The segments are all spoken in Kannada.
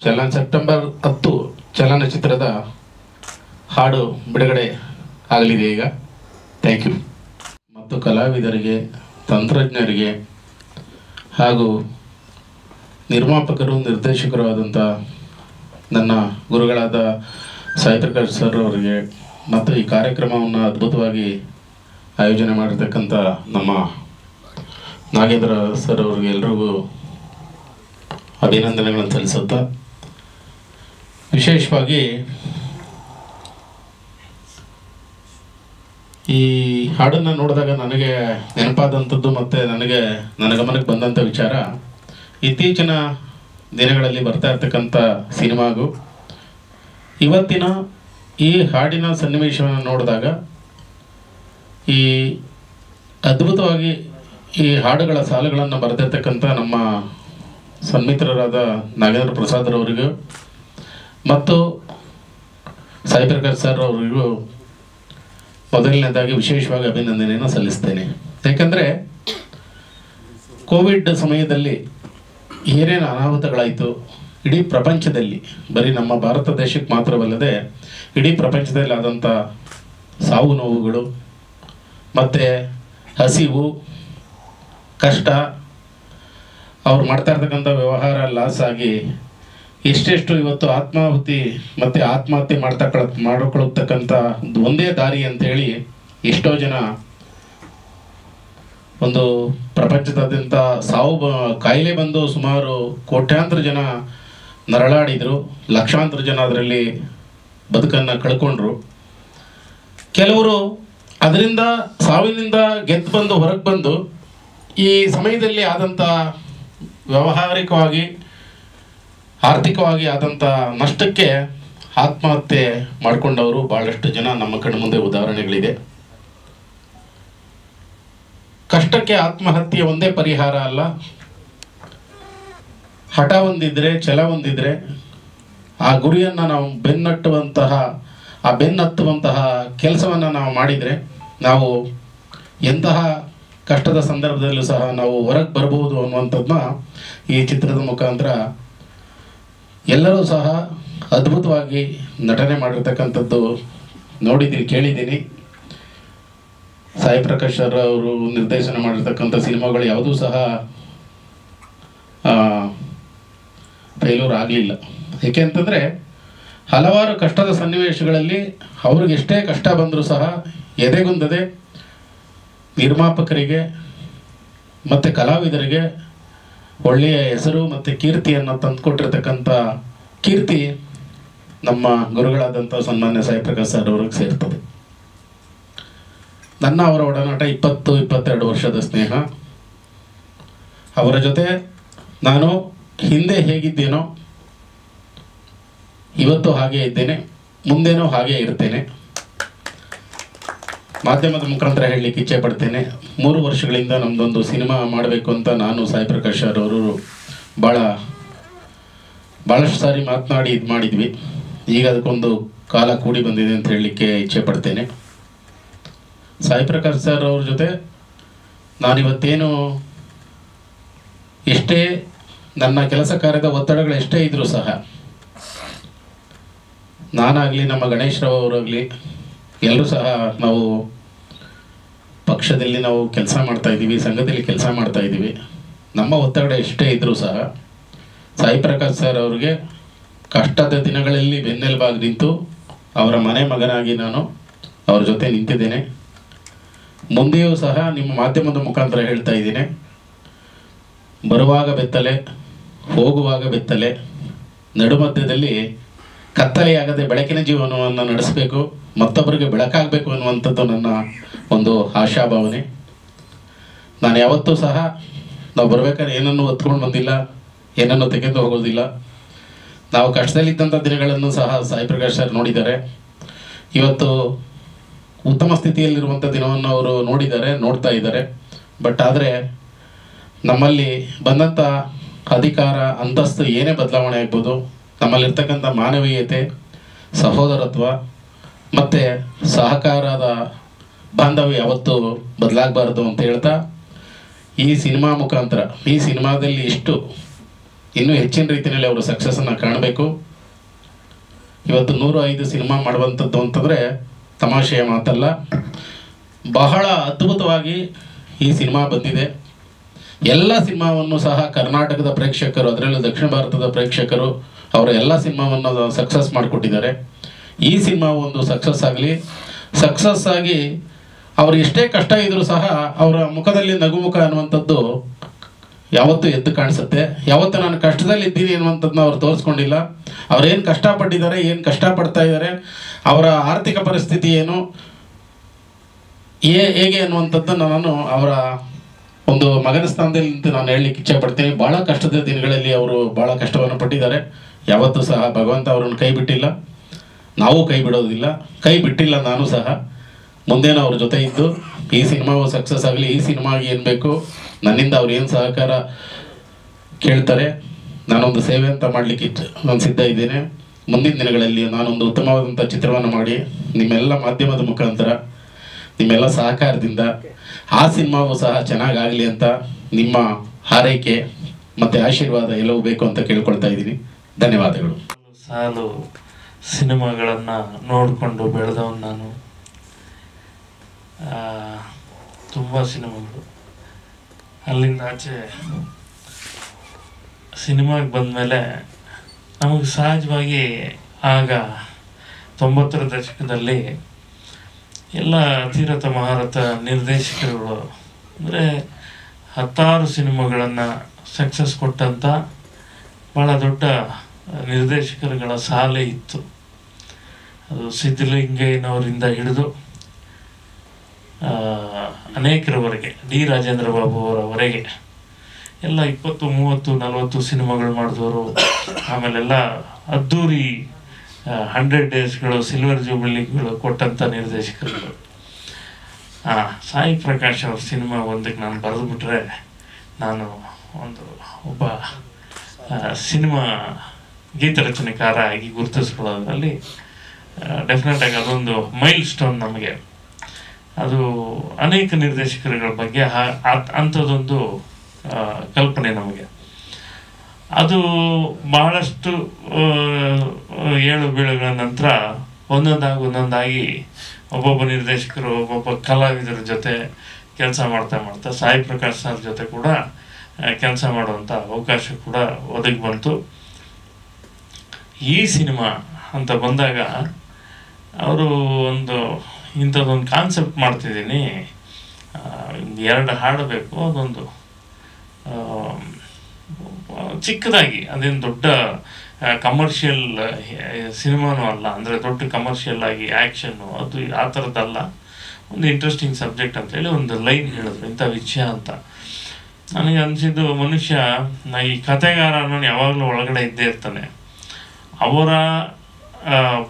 ಸೆಪ್ಟೆಂಬರ್ 10 ಚಲನಚಿತ್ರದ ಹಾಡು ಬಿಡುಗಡೆ ಆಗಲಿದೆ ಈಗ. Thank you. ಮತ್ತು ಕಲಾವಿದರಿಗೆ, ತಂತ್ರಜ್ಞರಿಗೆ ಹಾಗೂ ನಿರ್ಮಾಪಕರು, ನಿರ್ದೇಶಕರು ಆದಂಥ ನನ್ನ ಗುರುಗಳಾದ ಸಾಯಿ ಪ್ರಕಾಶ್ ಸರ್ ಅವರಿಗೆ ಮತ್ತು ಈ ಕಾರ್ಯಕ್ರಮವನ್ನು ಅದ್ಭುತವಾಗಿ ಆಯೋಜನೆ ಮಾಡಿರ್ತಕ್ಕಂಥ ನಮ್ಮ ನಾಗೇಂದ್ರ ಸರ್ ಅವರಿಗೆ ಎಲ್ರಿಗೂ ಅಭಿನಂದನೆಗಳನ್ನು ಸಲ್ಲಿಸುತ್ತಾ, ವಿಶೇಷವಾಗಿ ಈ ಹಾಡನ್ನು ನೋಡಿದಾಗ ನನಗೆ ನೆನಪಾದಂಥದ್ದು ಮತ್ತು ನನ್ನ ಗಮನಕ್ಕೆ ಬಂದಂಥ ವಿಚಾರ, ಇತ್ತೀಚಿನ ದಿನಗಳಲ್ಲಿ ಬರ್ತಾ ಇರ್ತಕ್ಕಂಥ ಸಿನಿಮಾಗೂ ಇವತ್ತಿನ ಈ ಹಾಡಿನ ಸನ್ನಿವೇಶವನ್ನು ನೋಡಿದಾಗ ಈ ಅದ್ಭುತವಾಗಿ ಈ ಹಾಡುಗಳ ಸಾಲುಗಳನ್ನು ಬರೆದಿರ್ತಕ್ಕಂಥ ನಮ್ಮ ಸನ್ಮಿತ್ರರಾದ ನಾಗೇಂದ್ರ ಪ್ರಸಾದ್ರವರಿಗೂ ಮತ್ತು ಸಾಯಿ ಪ್ರಕಾಶ್ ಸರ್ ಅವರಿಗೂ ಮೊದಲನೇದಾಗಿ ವಿಶೇಷವಾಗಿ ಅಭಿನಂದನೆಯನ್ನು ಸಲ್ಲಿಸ್ತೇನೆ. ಯಾಕೆಂದರೆ ಕೋವಿಡ್ ಸಮಯದಲ್ಲಿ ಏನೇನು ಅನಾಹುತಗಳಾಯಿತು ಇಡೀ ಪ್ರಪಂಚದಲ್ಲಿ, ಬರೀ ನಮ್ಮ ಭಾರತ ದೇಶಕ್ಕೆ ಮಾತ್ರವಲ್ಲದೆ ಇಡೀ ಪ್ರಪಂಚದಲ್ಲಿ ಆದಂಥ ಸಾವು ನೋವುಗಳು ಮತ್ತು ಹಸಿವು, ಕಷ್ಟ, ಅವ್ರು ಮಾಡ್ತಾ ಇರ್ತಕ್ಕಂಥ ವ್ಯವಹಾರ ಲಾಸ್ ಆಗಿ ಎಷ್ಟೆಷ್ಟು ಇವತ್ತು ಆತ್ಮಾಹುತಿ ಮತ್ತು ಆತ್ಮಹತ್ಯೆ ಮಾಡಿಕೊಳ್ಳತಕ್ಕಂಥ ಒಂದೇ ದಾರಿ ಅಂಥೇಳಿ ಎಷ್ಟೋ ಜನ ಒಂದು ಪ್ರಪಂಚದಾದ್ಯಂತ ಕಾಯಿಲೆ ಬಂದು ಸುಮಾರು ಕೋಟ್ಯಾಂತರ ಜನ ನರಳಾಡಿದರು, ಲಕ್ಷಾಂತರ ಜನ ಅದರಲ್ಲಿ ಬದುಕನ್ನು ಕಳ್ಕೊಂಡ್ರು. ಕೆಲವರು ಅದರಿಂದ ಸಾವಿನಿಂದ ಗೆದ್ದು ಬಂದು ಹೊರಗೆ ಬಂದು ಈ ಸಮಯದಲ್ಲಿ ಆದಂಥ ವ್ಯಾವಹಾರಿಕವಾಗಿ ಆರ್ಥಿಕವಾಗಿ ಆದಂಥ ನಷ್ಟಕ್ಕೆ ಆತ್ಮಹತ್ಯೆ ಮಾಡಿಕೊಂಡವರು ಭಾಳಷ್ಟು ಜನ ನಮ್ಮ ಕಣ್ಣು ಮುಂದೆ ಉದಾಹರಣೆಗಳಿದೆ. ಕಷ್ಟಕ್ಕೆ ಆತ್ಮಹತ್ಯೆ ಒಂದೇ ಪರಿಹಾರ ಅಲ್ಲ. ಹಠ ಹೊಂದಿದ್ರೆ, ಛಲ ಹೊಂದಿದ್ರೆ, ಆ ಗುರಿಯನ್ನು ನಾವು ಬೆನ್ನತ್ತುವಂತಹ ಕೆಲಸವನ್ನು ನಾವು ಮಾಡಿದರೆ ನಾವು ಎಂತಹ ಕಷ್ಟದ ಸಂದರ್ಭದಲ್ಲೂ ಸಹ ನಾವು ಹೊರಗೆ ಬರ್ಬೋದು ಅನ್ನುವಂಥದ್ದನ್ನ ಈ ಚಿತ್ರದ ಮುಖಾಂತರ ಎಲ್ಲರೂ ಸಹ ಅದ್ಭುತವಾಗಿ ನಟನೆ ಮಾಡಿರ್ತಕ್ಕಂಥದ್ದು ನೋಡಿದ್ದೀನಿ, ಕೇಳಿದ್ದೀನಿ. ಸಾಯಿ ಪ್ರಕಾಶ್ ಸರ್ ಅವರು ನಿರ್ದೇಶನ ಮಾಡಿರ್ತಕ್ಕಂಥ ಸಿನಿಮಾಗಳು ಯಾವುದೂ ಸಹ ಫೇಲ್ಯೂರ್ ಆಗಲಿಲ್ಲ. ಏಕೆ ಅಂತಂದರೆ ಹಲವಾರು ಕಷ್ಟದ ಸನ್ನಿವೇಶಗಳಲ್ಲಿ ಅವ್ರಿಗೆ ಎಷ್ಟೇ ಕಷ್ಟ ಬಂದರೂ ಸಹ ಎದೆಗುಂದದೆ ನಿರ್ಮಾಪಕರಿಗೆ ಮತ್ತು ಕಲಾವಿದರಿಗೆ ಒಳ್ಳೆಯ ಹೆಸರು ಮತ್ತು ಕೀರ್ತಿಯನ್ನು ತಂದುಕೊಟ್ಟಿರ್ತಕ್ಕಂಥ ಕೀರ್ತಿ ನಮ್ಮ ಗುರುಗಳಾದಂಥ ಸನ್ಮಾನ್ಯ ಸಾಯಿ ಪ್ರಕಾಶ್ ಸರ್ ಅವ್ರಿಗೆ ಸೇರ್ತದೆ. ಅವರ ಒಡನಾಟ 22 ವರ್ಷದ ಸ್ನೇಹ. ಅವರ ಜೊತೆ ನಾನು ಹಿಂದೆ ಹೇಗಿದ್ದೇನೋ ಇವತ್ತು ಹಾಗೇ ಇದ್ದೇನೆ, ಮುಂದೇನೂ ಹಾಗೇ ಇರ್ತೇನೆ. ಮಾಧ್ಯಮದ ಮುಖಾಂತರ ಹೇಳಲಿಕ್ಕೆ ಇಚ್ಛೆ ಪಡ್ತೇನೆ, 3 ವರ್ಷಗಳಿಂದ ನಮ್ಮದೊಂದು ಸಿನಿಮಾ ಮಾಡಬೇಕು ಅಂತ ನಾನು ಸಾಯಿ ಪ್ರಕಾಶ್ ಅವರು ಭಾಳಷ್ಟು ಸಾರಿ ಮಾತನಾಡಿ ಇದು ಮಾಡಿದ್ವಿ. ಈಗ ಅದಕ್ಕೊಂದು ಕಾಲ ಕೂಡಿ ಬಂದಿದೆ ಅಂತ ಹೇಳಲಿಕ್ಕೆ ಇಚ್ಛೆ ಪಡ್ತೇನೆ. ಸಾಯಿ ಪ್ರಕಾಶ್ ಸರ್ ಅವ್ರ ಜೊತೆ ನಾನಿವತ್ತೇನು ಎಷ್ಟೇ ನನ್ನ ಕೆಲಸ ಕಾರ್ಯದ ಒತ್ತಡಗಳು ಎಷ್ಟೇ ಇದ್ದರೂ ಸಹ, ನಾನಾಗಲಿ ನಮ್ಮ ಗಣೇಶ್ ರಾವ್ ಅವರಾಗಲಿ ಎಲ್ಲರೂ ಸಹ ನಾವು ಪಕ್ಷದಲ್ಲಿ ನಾವು ಕೆಲಸ ಮಾಡ್ತಾಯಿದ್ದೀವಿ, ಸಂಘದಲ್ಲಿ ಕೆಲಸ ಮಾಡ್ತಾಯಿದ್ದೀವಿ. ನಮ್ಮ ಒತ್ತಡ ಎಷ್ಟೇ ಇದ್ದರೂ ಸಹ ಸಾಯಿ ಪ್ರಕಾಶ್ ಸರ್ ಅವ್ರಿಗೆ ಕಷ್ಟದ ದಿನಗಳಲ್ಲಿ ಬೆನ್ನೆಲುಬಾಗಿ ನಿಂತು ಅವರ ಮನೆ ಮಗನಾಗಿ ನಾನು ಅವ್ರ ಜೊತೆ ನಿಂತಿದ್ದೇನೆ. ಮುಂದೆಯೂ ಸಹ ನಿಮ್ಮ ಮಾಧ್ಯಮದ ಮುಖಾಂತರ ಹೇಳ್ತಾ ಇದ್ದೀನಿ, ಬರುವಾಗ ಬೆತ್ತಲೆ, ಹೋಗುವಾಗ ಬೆತ್ತಲೆ, ನಡುಮಧ್ಯದಲ್ಲಿ ಕತ್ತಲೆಯಾಗದೆ ಬೆಳಕಿನ ಜೀವನವನ್ನು ನಡೆಸಬೇಕು, ಮತ್ತೊಬ್ಬರಿಗೆ ಬೆಳಕಾಗಬೇಕು ಅನ್ನುವಂಥದ್ದು ನನ್ನ ಒಂದು ಆಶಾಭಾವನೆ. ನಾನು ಯಾವತ್ತೂ ಸಹ ನಾವು ಬರಬೇಕಾದ್ರೆ ಏನನ್ನು ಹೊತ್ಕೊಂಡು ಬಂದಿಲ್ಲ, ಏನನ್ನು ತೆಗೆದು ಹೋಗೋದಿಲ್ಲ. ನಾವು ಕಷ್ಟದಲ್ಲಿದ್ದಂಥ ದಿನಗಳನ್ನು ಸಹ ಸಾಯಿ ಪ್ರಕಾಶ್ ಸರ್ ನೋಡಿದ್ದಾರೆ. ಇವತ್ತು ಉತ್ತಮ ಸ್ಥಿತಿಯಲ್ಲಿರುವಂಥ ದಿನವನ್ನು ಅವರು ನೋಡ್ತಾ ಇದ್ದಾರೆ. ಬಟ್ ಆದರೆ ನಮ್ಮಲ್ಲಿ ಬಂದಂಥ ಅಧಿಕಾರ, ಅಂತಸ್ತು ಏನೇ ಬದಲಾವಣೆ ಆಗ್ಬೋದು, ನಮ್ಮಲ್ಲಿರ್ತಕ್ಕಂಥ ಮಾನವೀಯತೆ, ಸಹೋದರತ್ವ ಮತ್ತು ಸಹಕಾರದ ಬಾಂಧವ್ಯ ಯಾವತ್ತೂ ಬದಲಾಗಬಾರ್ದು ಅಂತ ಹೇಳ್ತಾ, ಈ ಸಿನಿಮಾ ಮುಖಾಂತರ, ಈ ಸಿನಿಮಾದಲ್ಲಿ ಇಷ್ಟು ಇನ್ನೂ ಹೆಚ್ಚಿನ ರೀತಿಯಲ್ಲಿ ಅವರು ಸಕ್ಸಸ್ಸನ್ನು ಕಾಣಬೇಕು. ಇವತ್ತು 105 ಸಿನಿಮಾ ಮಾಡುವಂಥದ್ದು ಅಂತಂದರೆ ತಮಾಷೆಯ ಮಾತಲ್ಲ. ಬಹಳ ಅದ್ಭುತವಾಗಿ ಈ ಸಿನಿಮಾ ಬಂದಿದೆ. ಎಲ್ಲ ಸಿನಿಮಾವನ್ನು ಸಹ ಕರ್ನಾಟಕದ ಪ್ರೇಕ್ಷಕರು, ಅದರಲ್ಲೂ ದಕ್ಷಿಣ ಭಾರತದ ಪ್ರೇಕ್ಷಕರು ಅವರ ಎಲ್ಲ ಸಿನಿಮಾವನ್ನು ಸಕ್ಸಸ್ ಮಾಡಿಕೊಟ್ಟಿದ್ದಾರೆ. ಈ ಸಿನಿಮಾ ಒಂದು ಸಕ್ಸಸ್ ಆಗಿ ಅವರು ಎಷ್ಟೇ ಕಷ್ಟ ಇದ್ದರೂ ಸಹ ಅವರ ಮುಖದಲ್ಲಿ ನಗುಮುಖ ಅನ್ನುವಂಥದ್ದು ಯಾವತ್ತೂ ಎದ್ದು ಕಾಣಿಸುತ್ತೆ. ಯಾವತ್ತೂ ನಾನು ಕಷ್ಟದಲ್ಲಿ ಇದ್ದೀನಿ ಅನ್ನುವಂಥದ್ದನ್ನ ಅವ್ರು ತೋರಿಸ್ಕೊಂಡಿಲ್ಲ. ಅವ್ರೇನು ಕಷ್ಟಪಟ್ಟಿದ್ದಾರೆ, ಏನು ಕಷ್ಟಪಡ್ತಾ ಇದ್ದಾರೆ, ಅವರ ಆರ್ಥಿಕ ಪರಿಸ್ಥಿತಿ ಏನು, ಹೇಗೆ ಅನ್ನುವಂಥದ್ದನ್ನು ನಾನು ಅವರ ಒಂದು ಮಗನ ಸ್ಥಾನದಲ್ಲಿ ನಾನು ಹೇಳಲಿಕ್ಕೆ ಇಚ್ಛೆ ಪಡ್ತೀನಿ. ಭಾಳ ಕಷ್ಟದ ದಿನಗಳಲ್ಲಿ ಅವರು ಭಾಳ ಕಷ್ಟವನ್ನು ಪಟ್ಟಿದ್ದಾರೆ. ಯಾವತ್ತೂ ಸಹ ಭಗವಂತ ಅವರನ್ನು ಕೈ ಬಿಟ್ಟಿಲ್ಲ, ನಾವು ಕೈ ಬಿಡೋದಿಲ್ಲ, ಕೈ ಬಿಟ್ಟಿಲ್ಲ ನಾನು ಸಹ. ಮುಂದೇನೋ ಅವ್ರ ಜೊತೆ ಇದ್ದು ಈ ಸಿನಿಮಾವು ಸಕ್ಸಸ್ ಆಗಲಿ. ಈ ಸಿನಿಮಾಗೆ ಏನು ಬೇಕು ನನ್ನಿಂದ ಅವ್ರು ಏನು ಸಹಕಾರ ಕೇಳ್ತಾರೆ, ನಾನೊಂದು ಸೇವೆ ಅಂತ ಮಾಡಲಿಕ್ಕೆ ನಾನು ಸಿದ್ಧ ಇದ್ದೇನೆ. ಮುಂದಿನ ದಿನಗಳಲ್ಲಿ ನಾನೊಂದು ಉತ್ತಮವಾದಂಥ ಚಿತ್ರವನ್ನು ಮಾಡಿ ನಿಮ್ಮೆಲ್ಲ ಮಾಧ್ಯಮದ ಮುಖಾಂತರ, ನಿಮ್ಮೆಲ್ಲ ಸಹಕಾರದಿಂದ ಆ ಸಿನಿಮಾವು ಸಹ ಚೆನ್ನಾಗಾಗಲಿ ಅಂತ ನಿಮ್ಮ ಹಾರೈಕೆ ಮತ್ತು ಆಶೀರ್ವಾದ ಎಲ್ಲವೂ ಬೇಕು ಅಂತ ಕೇಳ್ಕೊಳ್ತಾ ಇದ್ದೀನಿ. ಧನ್ಯವಾದಗಳು. ಸಾಲು ಸಿನಿಮಾಗಳನ್ನು ನೋಡಿಕೊಂಡು ಬೆಳೆದವನು ನಾನು. ತುಂಬ ಸಿನಿಮಾಗಳು. ಅಲ್ಲಿಂದ ಆಚೆ ಸಿನಿಮಾಗೆ ಬಂದಮೇಲೆ ನಮಗೆ ಸಹಜವಾಗಿ ಆಗ 90ರ ದಶಕದಲ್ಲಿ ಎಲ್ಲ ಅತಿರಥ ಮಹಾರಥ ನಿರ್ದೇಶಕರುಗಳು ಅಂದರೆ 10 ಸಿನಿಮಾಗಳನ್ನು ಸಕ್ಸಸ್ ಕೊಟ್ಟಂಥ ಭಾಳ ದೊಡ್ಡ ನಿರ್ದೇಶಕರುಗಳ ಸಾಲೆ ಇತ್ತು. ಅದು ಸಿದ್ಧಲಿಂಗಯ್ಯನವರಿಂದ ಹಿಡಿದು ಅನೇಕರವರೆಗೆ, ಡಿ ರಾಜೇಂದ್ರ ಬಾಬು ಅವರವರೆಗೆ ಎಲ್ಲ 20, 30, 40 ಸಿನಿಮಾಗಳು ಮಾಡಿದವರು. ಆಮೇಲೆಲ್ಲ ಅದ್ದೂರಿ 100 ಡೇಸ್ಗಳು, ಸಿಲ್ವರ್ ಜೂಬಿಲಿಗಳು ಕೊಟ್ಟಂಥ ನಿರ್ದೇಶಕರುಗಳು. ಸಾಯಿ ಪ್ರಕಾಶ್ ಅವ್ರ ಸಿನಿಮಾ ಒಂದಕ್ಕೆ ನಾನು ಬರೆದುಬಿಟ್ರೆ ನಾನು ಒಬ್ಬ ಸಿನಿಮಾ ಗೀತರಚನೆಕಾರ ಆಗಿ ಗುರುತಿಸ್ಕೊಳ್ಳೋದ್ರಲ್ಲಿ ಡೆಫಿನೆಟಾಗಿ ಅದೊಂದು ಮೈಲ್ ಸ್ಟೋನ್ ನಮಗೆ. ಅದು ಅನೇಕ ನಿರ್ದೇಶಕರುಗಳ ಬಗ್ಗೆ ಅಂಥದ್ದೊಂದು ಕಲ್ಪನೆ ನಮಗೆ. ಅದು ಬಹಳಷ್ಟು ಏಳು ಬೀಳುಗಳ ನಂತರ ಒಂದೊಂದಾಗಿ ಒಬ್ಬೊಬ್ಬ ನಿರ್ದೇಶಕರು, ಒಬ್ಬೊಬ್ಬ ಕಲಾವಿದರ ಜೊತೆ ಕೆಲಸ ಮಾಡ್ತಾ ಸಾಯಿ ಪ್ರಕಾಶ್ ಸರ್ ಜೊತೆ ಕೂಡ ಕೆಲಸ ಮಾಡುವಂಥ ಅವಕಾಶ ಕೂಡ ಒದಗಿ ಬಂತು. ಈ ಸಿನಿಮಾ ಅಂತ ಬಂದಾಗ ಅವರು ಇಂಥದ್ದೊಂದು ಕಾನ್ಸೆಪ್ಟ್ ಮಾಡ್ತಿದ್ದೀನಿ, 2 ಹಾಡು ಬೇಕು, ಅದೊಂದು ಚಿಕ್ಕದಾಗಿ, ಅದೇನು ದೊಡ್ಡ ಕಮರ್ಷಿಯಲ್ ಸಿನಿಮಾನೂ ಅಲ್ಲ, ಅಂದರೆ ದೊಡ್ಡ ಕಮರ್ಷಿಯಲ್ ಆಗಿ ಆ್ಯಕ್ಷನ್ನು ಅದು ಆ ಥರದ್ದಲ್ಲ, ಒಂದು ಇಂಟ್ರೆಸ್ಟಿಂಗ್ ಸಬ್ಜೆಕ್ಟ್ ಅಂತೇಳಿ ಒಂದು ಲೈನ್ ಹೇಳಿದ್ರು, ಇಂಥ ವಿಷಯ ಅಂತ. ನನಗೆ ಅನಿಸಿದ್ದು, ಮನುಷ್ಯ ಈ ಕಥೆಗಾರ ಅನ್ನೋನು ಯಾವಾಗಲೂ ಒಳಗಡೆ ಇದ್ದೇ ಇರ್ತಾನೆ. ಅವರ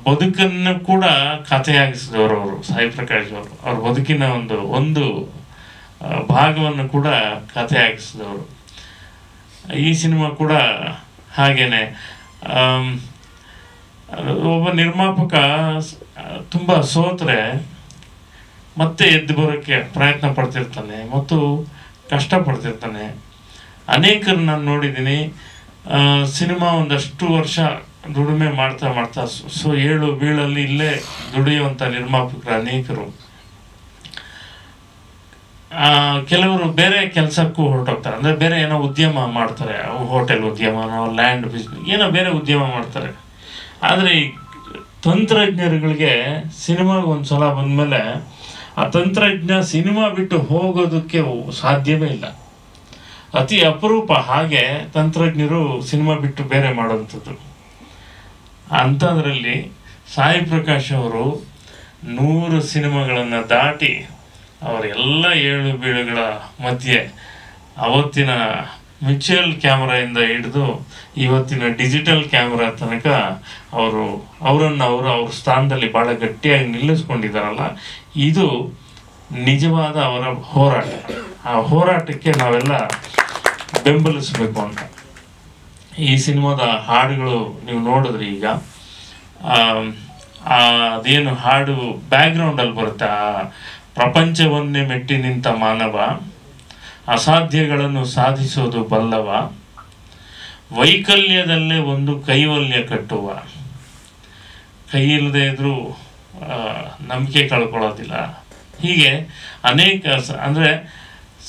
ಬದುಕನ್ನು ಕೂಡ ಕಥೆಯಾಗಿಸಿದವರು ಅವರು, ಸಾಯಿ ಪ್ರಕಾಶ್ ಅವರು. ಅವ್ರ ಬದುಕಿನ ಒಂದು ಭಾಗವನ್ನು ಕೂಡ ಕಥೆಯಾಗಿಸಿದವರು. ಈ ಸಿನಿಮಾ ಕೂಡ ಹಾಗೇನೆ. ಒಬ್ಬ ನಿರ್ಮಾಪಕ ತುಂಬ ಸೋತ್ರೆ ಮತ್ತೆ ಎದ್ದು ಬರೋಕ್ಕೆ ಪ್ರಯತ್ನ ಪಡ್ತಿರ್ತಾನೆ ಮತ್ತು ಕಷ್ಟಪಡ್ತಿರ್ತಾನೆ. ಅನೇಕರು ನಾನು ನೋಡಿದ್ದೀನಿ, ಸಿನಿಮಾ ಒಂದಷ್ಟು ವರ್ಷ ದುಡಿಮೆ ಮಾಡ್ತಾ 7 ಬೀಳಲ್ಲಿ ಇಲ್ಲೇ ದುಡಿಯುವಂಥ ನಿರ್ಮಾಪಕರು ಅನೇಕರು. ಕೆಲವರು ಬೇರೆ ಕೆಲಸಕ್ಕೂ ಹೊರಟೋಗ್ತಾರೆ, ಅಂದರೆ ಬೇರೆ ಏನೋ ಉದ್ಯಮ ಮಾಡ್ತಾರೆ, ಹೋಟೆಲ್ ಉದ್ಯಮನೋ, ಲ್ಯಾಂಡ್ ಬಿಸ್ನೆಸ್, ಏನೋ ಬೇರೆ ಉದ್ಯಮ ಮಾಡ್ತಾರೆ. ಆದರೆ ಈ ತಂತ್ರಜ್ಞರುಗಳಿಗೆ ಸಿನಿಮಾಗೆ ಒಂದು ಸಲ ಬಂದಮೇಲೆ ಆ ತಂತ್ರಜ್ಞ ಸಿನಿಮಾ ಬಿಟ್ಟು ಹೋಗೋದಕ್ಕೆ ಸಾಧ್ಯವೇ ಇಲ್ಲ. ಅತಿ ಅಪರೂಪ ಹಾಗೆ ತಂತ್ರಜ್ಞರು ಸಿನಿಮಾ ಬಿಟ್ಟು ಬೇರೆ ಮಾಡೋವಂಥದ್ದು. ಅಂಥದ್ರಲ್ಲಿ ಸಾಯಿ ಪ್ರಕಾಶ್ ಅವರು 100 ಸಿನಿಮಾಗಳನ್ನು ದಾಟಿ ಅವರೆಲ್ಲ ಏಳು ಬೀಳುಗಳ ಮಧ್ಯೆ ಅವತ್ತಿನ ಮ್ಯೂಚುವಲ್ ಕ್ಯಾಮ್ರಾಯಿಂದ ಹಿಡಿದು ಇವತ್ತಿನ ಡಿಜಿಟಲ್ ಕ್ಯಾಮ್ರಾ ತನಕ ಅವರನ್ನು ಅವ್ರ ಸ್ಥಾನದಲ್ಲಿ ಭಾಳ ಗಟ್ಟಿಯಾಗಿ ನಿಲ್ಲಿಸ್ಕೊಂಡಿದ್ದಾರಲ್ಲ, ಇದು ನಿಜವಾದ ಅವರ ಹೋರಾಟ. ಆ ಹೋರಾಟಕ್ಕೆ ನಾವೆಲ್ಲ ಬೆಂಬಲಿಸಬೇಕು ಅಂತ. ಈ ಸಿನಿಮಾದ ಹಾಡುಗಳು ನೀವು ನೋಡಿದ್ರಿ. ಈಗ ಅದೇನು ಹಾಡು ಬ್ಯಾಕ್ಗ್ರೌಂಡಲ್ಲಿ ಬರುತ್ತೆ, ಪ್ರಪಂಚವನ್ನೇ ಮೆಟ್ಟಿ ನಿಂತ ಮಾನವ, ಅಸಾಧ್ಯಗಳನ್ನು ಸಾಧಿಸೋದು ಬಲ್ಲವ, ವೈಕಲ್ಯದಲ್ಲೇ ಒಂದು ಕೈವಲ್ಯ ಕಟ್ಟುವ, ಕೈ ಇಲ್ಲದೆ ಇದ್ರೂ ನಂಬಿಕೆ ಕಳ್ಕೊಳ್ಳೋದಿಲ್ಲ. ಹೀಗೆ ಅನೇಕ ಅಂದರೆ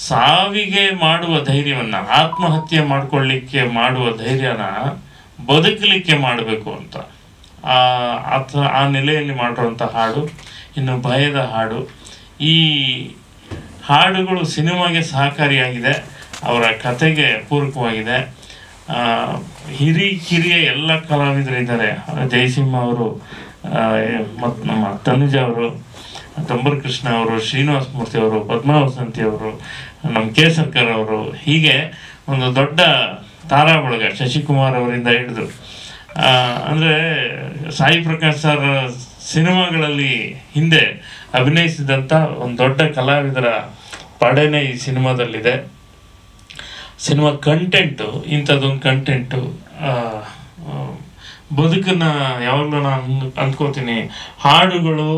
ಸಾವಿಗೆ ಮಾಡುವ ಧೈರ್ಯವನ್ನು, ಆತ್ಮಹತ್ಯೆ ಮಾಡಿಕೊಳ್ಳಿಕ್ಕೆ ಮಾಡುವ ಧೈರ್ಯನ ಬದುಕಲಿಕ್ಕೆ ಮಾಡಬೇಕು ಅಂತ ಆ ನೆಲೆಯಲ್ಲಿ ಮಾಡಿರುವಂಥ ಹಾಡು. ಇನ್ನು ಭಯದ ಹಾಡು, ಈ ಹಾಡುಗಳು ಸಿನಿಮಾಗೆ ಸಹಕಾರಿಯಾಗಿದೆ, ಅವರ ಕತೆಗೆ ಪೂರಕವಾಗಿದೆ. ಕಿರಿಯ ಎಲ್ಲ ಕಲಾವಿದರಿದ್ದಾರೆ. ಜಯಸಿಂಹ ಅವರು, ಮತ್ತು ನಮ್ಮ ತನುಜ ಅವರು, ತಂಬರ್ ಕೃಷ್ಣ ಅವರು, ಶ್ರೀನಿವಾಸ ಮೂರ್ತಿ ಅವರು, ಪದ್ಮಾವಸಂತಿ ಅವರು, ನಮ್ಮ ಕೆ ಸರ್ಕರ್ ಅವರು, ಹೀಗೆ ಒಂದು ದೊಡ್ಡ ತಾರಾ ಬಳಗ, ಶಶಿಕುಮಾರ್ ಅವರಿಂದ ಹಿಡಿದು ಅಂದರೆ ಸಾಯಿ ಪ್ರಕಾಶ್ ಸರ್ ಸಿನಿಮಾಗಳಲ್ಲಿ ಹಿಂದೆ ಅಭಿನಯಿಸಿದಂಥ ಒಂದು ದೊಡ್ಡ ಕಲಾವಿದರ ಪಡೆನೇ ಈ ಸಿನಿಮಾದಲ್ಲಿದೆ. ಸಿನಿಮಾ ಕಂಟೆಂಟು ಇಂಥದ್ದೊಂದು ಕಂಟೆಂಟು ಬದುಕನ್ನು ಯಾವಾಗಲೂ ನಾನು ಅಂದ್ಕೋತೀನಿ, ಹಾಡುಗಳು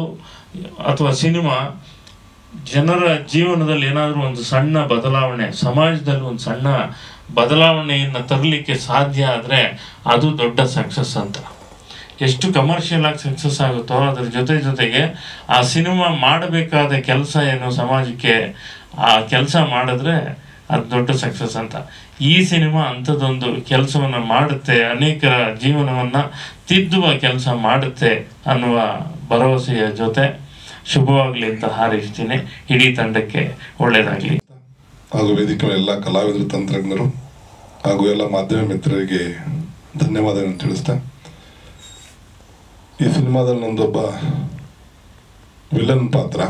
ಅಥವಾ ಸಿನಿಮಾ ಜನರ ಜೀವನದಲ್ಲಿ ಏನಾದರೂ ಒಂದು ಸಣ್ಣ ಬದಲಾವಣೆ, ಸಮಾಜದಲ್ಲಿ ಒಂದು ಸಣ್ಣ ಬದಲಾವಣೆಯನ್ನು ತರಲಿಕ್ಕೆ ಸಾಧ್ಯ ಆದರೆ ಅದು ದೊಡ್ಡ ಸಕ್ಸಸ್ ಅಂತ. ಎಷ್ಟು ಕಮರ್ಷಿಯಲ್ ಆಗಿ ಸಕ್ಸಸ್ ಆಗುತ್ತೋ ಅದ್ರ ಜೊತೆಗೆ ಆ ಸಿನಿಮಾ ಮಾಡಬೇಕಾದ ಕೆಲಸ ಏನು ಸಮಾಜಕ್ಕೆ, ಆ ಕೆಲಸ ಮಾಡಿದ್ರೆ ಅದು ದೊಡ್ಡ ಸಕ್ಸಸ್ ಅಂತ. ಈ ಸಿನಿಮಾ ಅಂಥದ್ದೊಂದು ಕೆಲಸವನ್ನು ಮಾಡುತ್ತೆ, ಅನೇಕರ ಜೀವನವನ್ನು ತಿದ್ದುವ ಕೆಲಸ ಮಾಡುತ್ತೆ ಅನ್ನುವ ಭರವಸೆಯ ಜೊತೆ ಶುಭವಾಗಲಿ ಅಂತ ಹಾರೈಸ್ತೀನಿ. ಇಡೀ ತಂಡಕ್ಕೆ ಒಳ್ಳೆಯದಾಗಲಿ. ಹಾಗೂ ವೇದಿಕೆ ಎಲ್ಲ ಕಲಾವಿದರು, ತಂತ್ರಜ್ಞರು ಹಾಗೂ ಎಲ್ಲ ಮಾಧ್ಯಮ ಮಿತ್ರರಿಗೆ ಧನ್ಯವಾದಗಳನ್ನು ತಿಳಿಸ್ತಾ, ಈ ಸಿನಿಮಾದಲ್ಲಿ ನಂದೊಬ್ಬ ವಿಲನ್ ಪಾತ್ರ,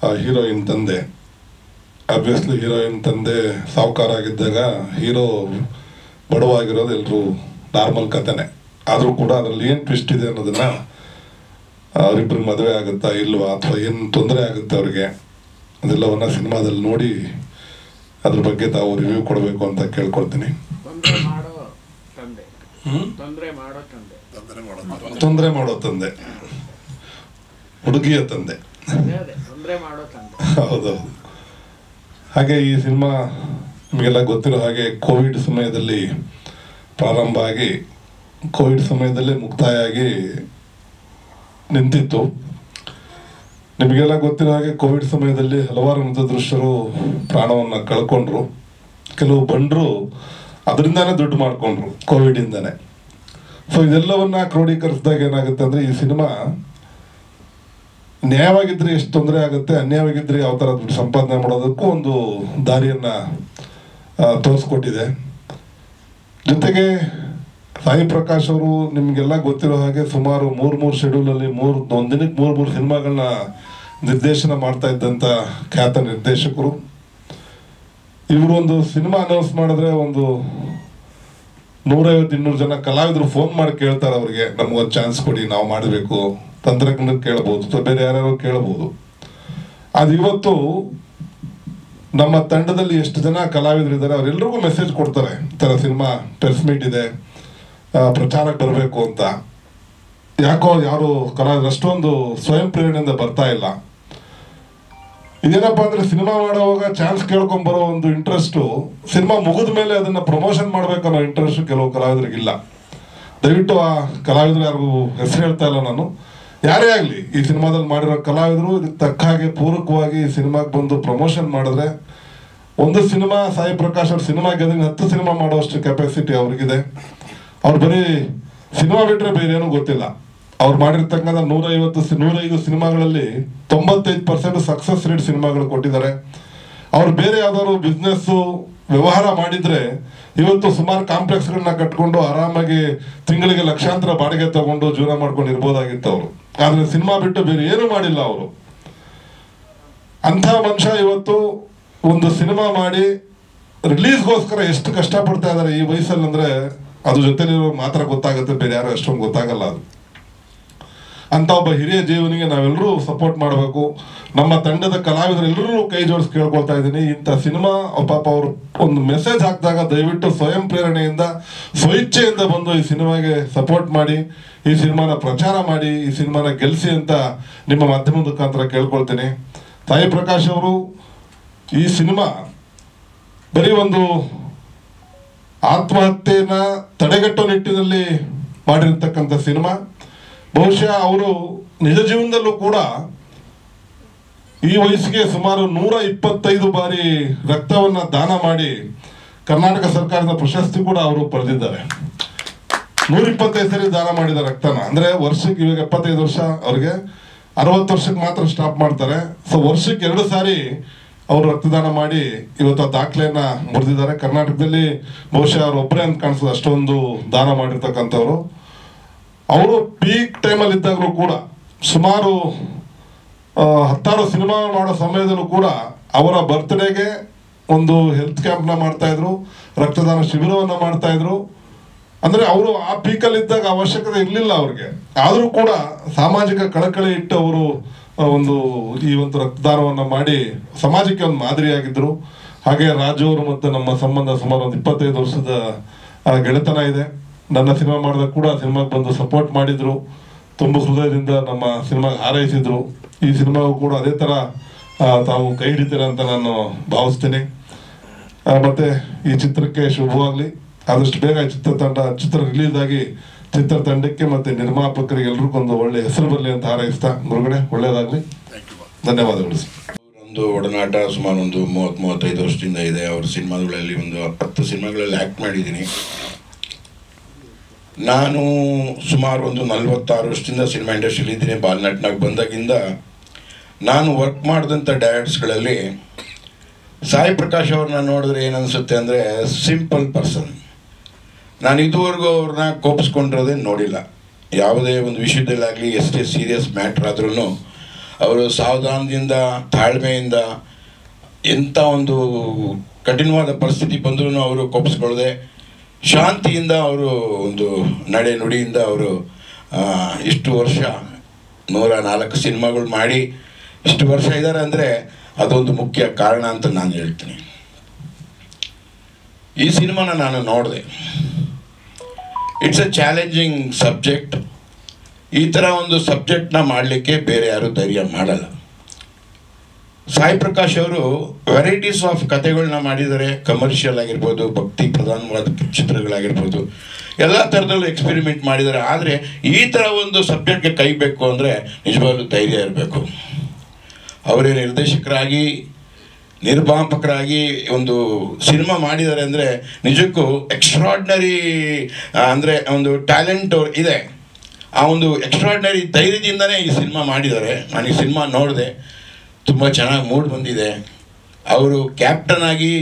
ಆ ಹೀರೋಯಿನ್ ತಂದೆ. ಆಬ್ವಿಯಸ್ಲಿ ಹೀರೋಯಿನ್ ತಂದೆ ಸಾಹುಕಾರ ಆಗಿದ್ದಾಗ ಹೀರೋ ಬಡವಾಗಿರೋದು ಎಲ್ಲರೂ ನಾರ್ಮಲ್ ಕಥೆನೆ. ಆದರೂ ಕೂಡ ಅದರಲ್ಲಿ ಏನು ಟ್ವಿಸ್ಟ್ ಇದೆ ಅನ್ನೋದನ್ನ, ಅವರಿಬ್ಬರಿಗೆ ಮದುವೆ ಆಗುತ್ತಾ ಇಲ್ವಾ ಅಥವಾ ಏನು ತೊಂದರೆ ಆಗುತ್ತೆ ಅವ್ರಿಗೆ, ಅದೆಲ್ಲವನ್ನ ಸಿನಿಮಾದಲ್ಲಿ ನೋಡಿ ಅದ್ರ ಬಗ್ಗೆ ತಾವು ರಿವ್ಯೂ ಕೊಡಬೇಕು ಅಂತ ಕೇಳ್ಕೊಳ್ತೀನಿ. ತೊಂದರೆ ಮಾಡೋ ತಂದೆ, ಹುಡುಗಿಯ ತಂದೆ. ಹೌದೌದು. ಹಾಗೆ ಈ ಸಿನಿಮಾ ನಿಮಗೆಲ್ಲ ಗೊತ್ತಿರೋ ಹಾಗೆ ಕೋವಿಡ್ ಸಮಯದಲ್ಲಿ ಪ್ರಾರಂಭ ಆಗಿ ಕೋವಿಡ್ ಸಮಯದಲ್ಲೇ ಮುಕ್ತಾಯ ಆಗಿ ನಿಂತಿತ್ತು. ನಿಮಗೆಲ್ಲ ಗೊತ್ತಿರೋ ಹಾಗೆ ಕೋವಿಡ್ ಸಮಯದಲ್ಲಿ ಹಲವಾರು ಮೃತದೃಶ್ಯರು ಪ್ರಾಣವನ್ನು ಕಳ್ಕೊಂಡ್ರು. ಕೆಲವು ಬಂಡರು ಅದರಿಂದಾನೇ ದುಡ್ಡು ಮಾಡ್ಕೊಂಡ್ರು, ಕೋವಿಡಿಂದಾನೆ. ಸೊ ಇದೆಲ್ಲವನ್ನ ಕ್ರೋಢೀಕರಿಸಿದಾಗ ಏನಾಗುತ್ತೆ ಅಂದರೆ, ಈ ಸಿನಿಮಾ ನ್ಯಾಯವಾಗಿದ್ರೆ ಎಷ್ಟು ತೊಂದರೆ ಆಗುತ್ತೆ, ಅನ್ಯಾಯವಾಗಿದ್ರೆ ಯಾವ ಥರ ದುಡ್ಡು ಸಂಪಾದನೆ ಮಾಡೋದಕ್ಕೂ ಒಂದು ದಾರಿಯನ್ನು ತೋರಿಸ್ಕೊಟ್ಟಿದೆ. ಜೊತೆಗೆ ಸಾಯಿ ಪ್ರಕಾಶ್ ಅವರು ನಿಮಗೆಲ್ಲ ಗೊತ್ತಿರೋ ಹಾಗೆ ಸುಮಾರು ಮೂರು ಶೆಡ್ಯೂಲಲ್ಲಿ ಒಂದು ದಿನಕ್ಕೆ ಮೂರು ಸಿನಿಮಾಗಳನ್ನ ನಿರ್ದೇಶನ ಮಾಡ್ತಾ ಇದ್ದಂಥ ಖ್ಯಾತ ನಿರ್ದೇಶಕರು. ಇವರು ಒಂದು ಸಿನಿಮಾ ಅನೌನ್ಸ್ ಮಾಡಿದ್ರೆ ಒಂದು 150-200 ಜನ ಕಲಾವಿದರು ಫೋನ್ ಮಾಡಿ ಕೇಳ್ತಾರೆ ಅವ್ರಿಗೆ, ನಮಗೊಂದು ಚಾನ್ಸ್ ಕೊಡಿ, ನಾವು ಮಾಡಬೇಕು. ತಂತ್ರಜ್ಞರು ಕೇಳ್ಬೋದು ಅಥವಾ ಬೇರೆ ಯಾರ್ಯಾರು ಕೇಳ್ಬೋದು. ಅದು ಇವತ್ತು ನಮ್ಮ ತಂಡದಲ್ಲಿ ಎಷ್ಟು ಜನ ಕಲಾವಿದರು ಇದ್ದಾರೆ ಅವರೆಲ್ಲರಿಗೂ ಮೆಸೇಜ್ ಕೊಡ್ತಾರೆ, ಈ ಥರ ಸಿನಿಮಾ ಪ್ರೆಸ್ ಮೀಟ್ ಇದೆ, ಪ್ರಚಾರಕ್ಕೆ ಬರಬೇಕು ಅಂತ. ಯಾಕೋ ಯಾರು ಕಲಾವಿದರು ಅಷ್ಟೊಂದು ಸ್ವಯಂ ಪ್ರೇರಣೆಯಿಂದ ಬರ್ತಾ ಇಲ್ಲ. ಇದೇನಪ್ಪ ಅಂದ್ರೆ, ಸಿನಿಮಾ ಮಾಡುವಾಗ ಚಾನ್ಸ್ ಕೇಳ್ಕೊಂಬರೋ ಒಂದು ಇಂಟ್ರೆಸ್ಟು ಸಿನಿಮಾ ಮುಗಿದ ಮೇಲೆ ಅದನ್ನ ಪ್ರಮೋಷನ್ ಮಾಡ್ಬೇಕನ್ನೋ ಇಂಟ್ರೆಸ್ಟ್ ಕೆಲವು ಕಲಾವಿದರಿಗಿಲ್ಲ. ದಯವಿಟ್ಟು ಆ ಕಲಾವಿದರು ಯಾರಿಗೂ ಹೆಸರು ಹೇಳ್ತಾ ಇಲ್ಲ ನಾನು, ಯಾರೇ ಆಗಲಿ ಈ ಸಿನಿಮಾದಲ್ಲಿ ಮಾಡಿರೋ ಕಲಾವಿದರು ಇದಕ್ಕೆ ತಕ್ಕ ಹಾಗೆ ಪೂರಕವಾಗಿ ಈ ಸಿನಿಮಾಗೆ ಬಂದು ಪ್ರಮೋಷನ್ ಮಾಡಿದ್ರೆ, ಒಂದು ಸಿನಿಮಾ ಸಾಯಿ ಪ್ರಕಾಶ್ ಅವ್ರ ಸಿನಿಮಾ ಗೆದ್ದರೆ 10 ಸಿನಿಮಾ ಮಾಡೋಷ್ಟು ಕೆಪಾಸಿಟಿ ಅವ್ರಿಗಿದೆ. ಅವ್ರು ಬರೀ ಸಿನಿಮಾ ಬಿಟ್ಟರೆ ಬೇರೆ ಏನೂ ಗೊತ್ತಿಲ್ಲ. ಅವ್ರು ಮಾಡಿರ್ತಕ್ಕಂಥ 105 ಸಿನಿಮಾಗಳಲ್ಲಿ 95% ಸಕ್ಸಸ್ ರೇಟ್ ಸಿನಿಮಾಗಳು ಕೊಟ್ಟಿದ್ದಾರೆ. ಅವ್ರು ಬೇರೆ ಯಾವ್ದಾದ್ರು ಬಿಸ್ನೆಸ್ಸು ವ್ಯವಹಾರ ಮಾಡಿದ್ರೆ ಇವತ್ತು ಸುಮಾರು ಕಾಂಪ್ಲೆಕ್ಸ್ಗಳನ್ನ ಕಟ್ಕೊಂಡು ಆರಾಮಾಗಿ ತಿಂಗಳಿಗೆ ಲಕ್ಷಾಂತರ ಬಾಡಿಗೆ ತಗೊಂಡು ಜೀವನ ಮಾಡ್ಕೊಂಡು ಇರ್ಬೋದಾಗಿತ್ತು ಅವರು. ಆದ್ರೆ ಸಿನಿಮಾ ಬಿಟ್ಟು ಬೇರೆ ಏನು ಮಾಡಿಲ್ಲ ಅವರು. ಅಂಥ ಮನುಷ್ಯ ಇವತ್ತು ಒಂದು ಸಿನಿಮಾ ಮಾಡಿ ರಿಲೀಸ್ಗೋಸ್ಕರ ಎಷ್ಟು ಕಷ್ಟಪಡ್ತಾ ಇದ್ದಾರೆ ಈ ವಯಸ್ಸಲ್ಲಿ ಅಂದ್ರೆ, ಅದ್ರ ಜೊತೆಲಿರೋ ಮಾತ್ರ ಗೊತ್ತಾಗುತ್ತೆ, ಬೇರೆ ಯಾರು ಅಷ್ಟೊಂದು ಗೊತ್ತಾಗಲ್ಲ ಅದು. ಅಂತ ಒಬ್ಬ ಹಿರಿಯ ಜೀವನಿಗೆ ನಾವೆಲ್ಲರೂ ಸಪೋರ್ಟ್ ಮಾಡಬೇಕು. ನಮ್ಮ ತಂಡದ ಕಲಾವಿದರೆಲ್ಲರೂ ಕೈ ಜೋಡಿಸಿ ಕೇಳ್ಕೊಳ್ತಾ ಇದ್ದೀನಿ, ಇಂಥ ಸಿನಿಮಾ ಪಾಪ ಅವರು ಒಂದು ಮೆಸೇಜ್ ಹಾಕಿದಾಗ ದಯವಿಟ್ಟು ಸ್ವಯಂ ಪ್ರೇರಣೆಯಿಂದ ಸ್ವಇಚ್ಛೆಯಿಂದ ಬಂದು ಈ ಸಿನಿಮಾಗೆ ಸಪೋರ್ಟ್ ಮಾಡಿ, ಈ ಸಿನಿಮಾನ ಪ್ರಚಾರ ಮಾಡಿ, ಈ ಸಿನಿಮಾನ ಗೆಲ್ಲಿಸಿ ಅಂತ ನಿಮ್ಮ ಮಾಧ್ಯಮದ ಮುಖಾಂತರ ಕೇಳ್ಕೊಳ್ತೀನಿ. ಸಾಯಿ ಪ್ರಕಾಶ್ ಅವರು ಈ ಸಿನಿಮಾ ಬರೀ ಒಂದು ಆತ್ಮಹತ್ಯೆನ ತಡೆಗಟ್ಟುವ ನಿಟ್ಟಿನಲ್ಲಿ ಮಾಡಿರ್ತಕ್ಕಂಥ ಸಿನಿಮಾ. ಬಹುಶಃ ಅವರು ನಿಜ ಜೀವನದಲ್ಲೂ ಕೂಡ ಈ ವಯಸ್ಸಿಗೆ ಸುಮಾರು 125 ಬಾರಿ ರಕ್ತವನ್ನು ದಾನ ಮಾಡಿ ಕರ್ನಾಟಕ ಸರ್ಕಾರದ ಪ್ರಶಸ್ತಿ ಕೂಡ ಅವರು ಪಡೆದಿದ್ದಾರೆ. 125 ಸರಿ ದಾನ ಮಾಡಿದ ರಕ್ತನ, ಅಂದರೆ ವರ್ಷಕ್ಕೆ ಇವಾಗ 75 ವರ್ಷ, ಅವ್ರಿಗೆ 60 ವರ್ಷಕ್ಕೆ ಮಾತ್ರ ಸ್ಟಾಪ್ ಮಾಡ್ತಾರೆ. ಸೊ ವರ್ಷಕ್ಕೆ 2 ಸಾರಿ ಅವರು ರಕ್ತದಾನ ಮಾಡಿ ಇವತ್ತು ಆ ದಾಖಲೆಯನ್ನ ಮುರಿದಿದ್ದಾರೆ. ಕರ್ನಾಟಕದಲ್ಲಿ ಬಹುಶಃ ಅವ್ರು ಒಬ್ಬರೇ ಅಂತ ಕಾಣಿಸ್ತದೆ, ಅಷ್ಟೊಂದು ದಾನ ಮಾಡಿರ್ತಕ್ಕಂಥವ್ರು. ಅವರು ಪೀಕ್ ಟೈಮಲ್ಲಿ ಇದ್ದಾಗಲೂ ಕೂಡ ಸುಮಾರು 10 ಸಿನಿಮಾ ಮಾಡೋ ಸಮಯದಲ್ಲೂ ಕೂಡ ಅವರ ಬರ್ತ್ಡೇಗೆ ಒಂದು ಹೆಲ್ತ್ ಕ್ಯಾಂಪ್ನ ಮಾಡ್ತಾ ಇದ್ರು, ರಕ್ತದಾನ ಶಿಬಿರವನ್ನು ಮಾಡ್ತಾ ಇದ್ರು. ಅಂದರೆ ಅವರು ಆ ಪೀಕಲ್ಲಿ ಇದ್ದಾಗ ಅವಶ್ಯಕತೆ ಇರಲಿಲ್ಲ ಅವ್ರಿಗೆ, ಆದರೂ ಕೂಡ ಸಾಮಾಜಿಕ ಕಳಕಳಿ ಇಟ್ಟು ಅವರು ಒಂದು ಈ ಒಂದು ರಕ್ತದಾನವನ್ನು ಮಾಡಿ ಸಮಾಜಕ್ಕೆ ಒಂದು ಮಾದರಿಯಾಗಿದ್ದರು. ಹಾಗೆ ರಾಜು ಅವರು ಮತ್ತು ನಮ್ಮ ಸಂಬಂಧ ಸುಮಾರು ಒಂದು 25 ವರ್ಷದ ಗೆಳೆತನ ಇದೆ. ನನ್ನ ಸಿನಿಮಾ ಮಾಡಿದಾಗ ಕೂಡ ಸಿನಿಮಾಗೆ ಬಂದು ಸಪೋರ್ಟ್ ಮಾಡಿದರು, ತುಂಬ ಹೃದಯದಿಂದ ನಮ್ಮ ಸಿನಿಮಾಗೆ ಹಾರೈಸಿದ್ರು. ಈ ಸಿನಿಮಾಗೂ ಕೂಡ ಅದೇ ಥರ ತಾವು ಕೈ ಹಿಡಿತೀರ ಅಂತ ನಾನು ಭಾವಿಸ್ತೀನಿ. ಮತ್ತು ಈ ಚಿತ್ರಕ್ಕೆ ಶುಭವಾಗಲಿ, ಆದಷ್ಟು ಬೇಗ ಚಿತ್ರ ರಿಲೀಸ್ ಆಗಿ ಚಿತ್ರತಂಡಕ್ಕೆ ಮತ್ತು ನಿರ್ಮಾಪಕರಿಗೆ ಎಲ್ರಿಗೊಂದು ಒಳ್ಳೆ ಹೆಸರು ಬರಲಿ ಅಂತ ಹಾರೈಸ್ತಾ, ಮುರುಗಡೆ ಒಳ್ಳೆಯದಾಗಲಿ. ಧನ್ಯವಾದಗಳು. ಒಂದು ಒಡನಾಟ ಸುಮಾರು ಒಂದು 30-35 ವರ್ಷದಿಂದ ಇದೆ. ಅವ್ರ ಸಿನಿಮಾಗಳಲ್ಲಿ ಒಂದು 10 ಸಿನಿಮಾಗಳಲ್ಲಿ ಆ್ಯಕ್ಟ್ ಮಾಡಿದ್ದೀನಿ. ನಾನು ಸುಮಾರು ಒಂದು 46 ವರ್ಷದಿಂದ ಸಿನಿಮಾ ಇಂಡಸ್ಟ್ರಿಯಲ್ಲಿ ಇದ್ದೀನಿ. ಬಾಲ್ನಟ್ನಾಗ ಬಂದಾಗಿಂದ ನಾನು ವರ್ಕ್ ಮಾಡಿದಂಥ ಡೈರೆಕ್ಟರ್ಸ್ಗಳಲ್ಲಿ ಸಾಯಿ ಪ್ರಕಾಶ್ ಅವ್ರನ್ನ ನೋಡಿದ್ರೆ ಏನನ್ಸುತ್ತೆ ಅಂದರೆ ಸಿಂಪಲ್ ಪರ್ಸನ್. ನಾನು ಇದುವರೆಗೂ ಅವ್ರನ್ನ ಕೋಪಿಸ್ಕೊಂಡಿರೋದೇ ನೋಡಿಲ್ಲ. ಯಾವುದೇ ಒಂದು ವಿಷಯದಲ್ಲಾಗಲಿ ಎಷ್ಟೇ ಸೀರಿಯಸ್ ಮ್ಯಾಟ್ರ್ ಆದ್ರೂ ಅವರು ಸಾವಧಾನದಿಂದ, ತಾಳ್ಮೆಯಿಂದ, ಎಂಥ ಒಂದು ಕಠಿಣವಾದ ಪರಿಸ್ಥಿತಿ ಬಂದರೂ ಅವರು ಕೋಪಿಸ್ಕೊಳ್ಳದೆ ಶಾಂತಿಯಿಂದ ಅವರು ಒಂದು ನಡೆ ನುಡಿಯಿಂದ ಅವರು ಇಷ್ಟು ವರ್ಷ 104 ಸಿನಿಮಾಗಳು ಮಾಡಿ ಇಷ್ಟು ವರ್ಷ ಇದ್ದಾರೆ ಅಂದರೆ ಅದೊಂದು ಮುಖ್ಯ ಕಾರಣ ಅಂತ ನಾನು ಹೇಳ್ತೀನಿ. ಈ ಸಿನಿಮಾನ ನಾನು ನೋಡಿದೆ. It's a challenging subject. ಈ ಥರ ಒಂದು ಸಬ್ಜೆಕ್ಟ್ನ ಮಾಡಲಿಕ್ಕೆ ಬೇರೆ ಯಾರೂ ಧೈರ್ಯ ಮಾಡಲ್ಲ. ಸಾಯಿ ಪ್ರಕಾಶ್ ಅವರು ವೆರೈಟೀಸ್ ಆಫ್ ಕಥೆಗಳನ್ನ ಮಾಡಿದ್ದಾರೆ. ಕಮರ್ಷಿಯಲ್ ಆಗಿರ್ಬೋದು, ಭಕ್ತಿ ಪ್ರಧಾನವಾದ ಚಿತ್ರಗಳಾಗಿರ್ಬೋದು, ಎಲ್ಲ ಥರದಲ್ಲೂ ಎಕ್ಸ್ಪೆರಿಮೆಂಟ್ ಮಾಡಿದ್ದಾರೆ. ಆದರೆ ಈ ಥರ ಒಂದು ಸಬ್ಜೆಕ್ಟ್ಗೆ ಕೈ ಬೇಕು ಅಂದರೆ ನಿಜವಾಗ್ಲೂ ಧೈರ್ಯ ಇರಬೇಕು. ಅವರೇ ನಿರ್ದೇಶಕರಾಗಿ, ನಿರ್ಮಾಪಕರಾಗಿ ಒಂದು ಸಿನಿಮಾ ಮಾಡಿದ್ದಾರೆ ಅಂದರೆ ನಿಜಕ್ಕೂ ಎಕ್ಸ್ಟ್ರಾರ್ಡಿನರಿ, ಅಂದರೆ ಒಂದು ಟ್ಯಾಲೆಂಟ್ ಇದೆ. ಆ ಒಂದು ಎಕ್ಸ್ಟ್ರಾರ್ಡಿನರಿ ಧೈರ್ಯದಿಂದನೇ ಈ ಸಿನಿಮಾ ಮಾಡಿದ್ದಾರೆ. ನಾನು ಈ ಸಿನಿಮಾ ನೋಡಿದೆ, ತುಂಬ ಚೆನ್ನಾಗಿ ಮೂಡ್ ಬಂದಿದೆ. ಅವರು ಕ್ಯಾಪ್ಟನ್ ಆಗಿ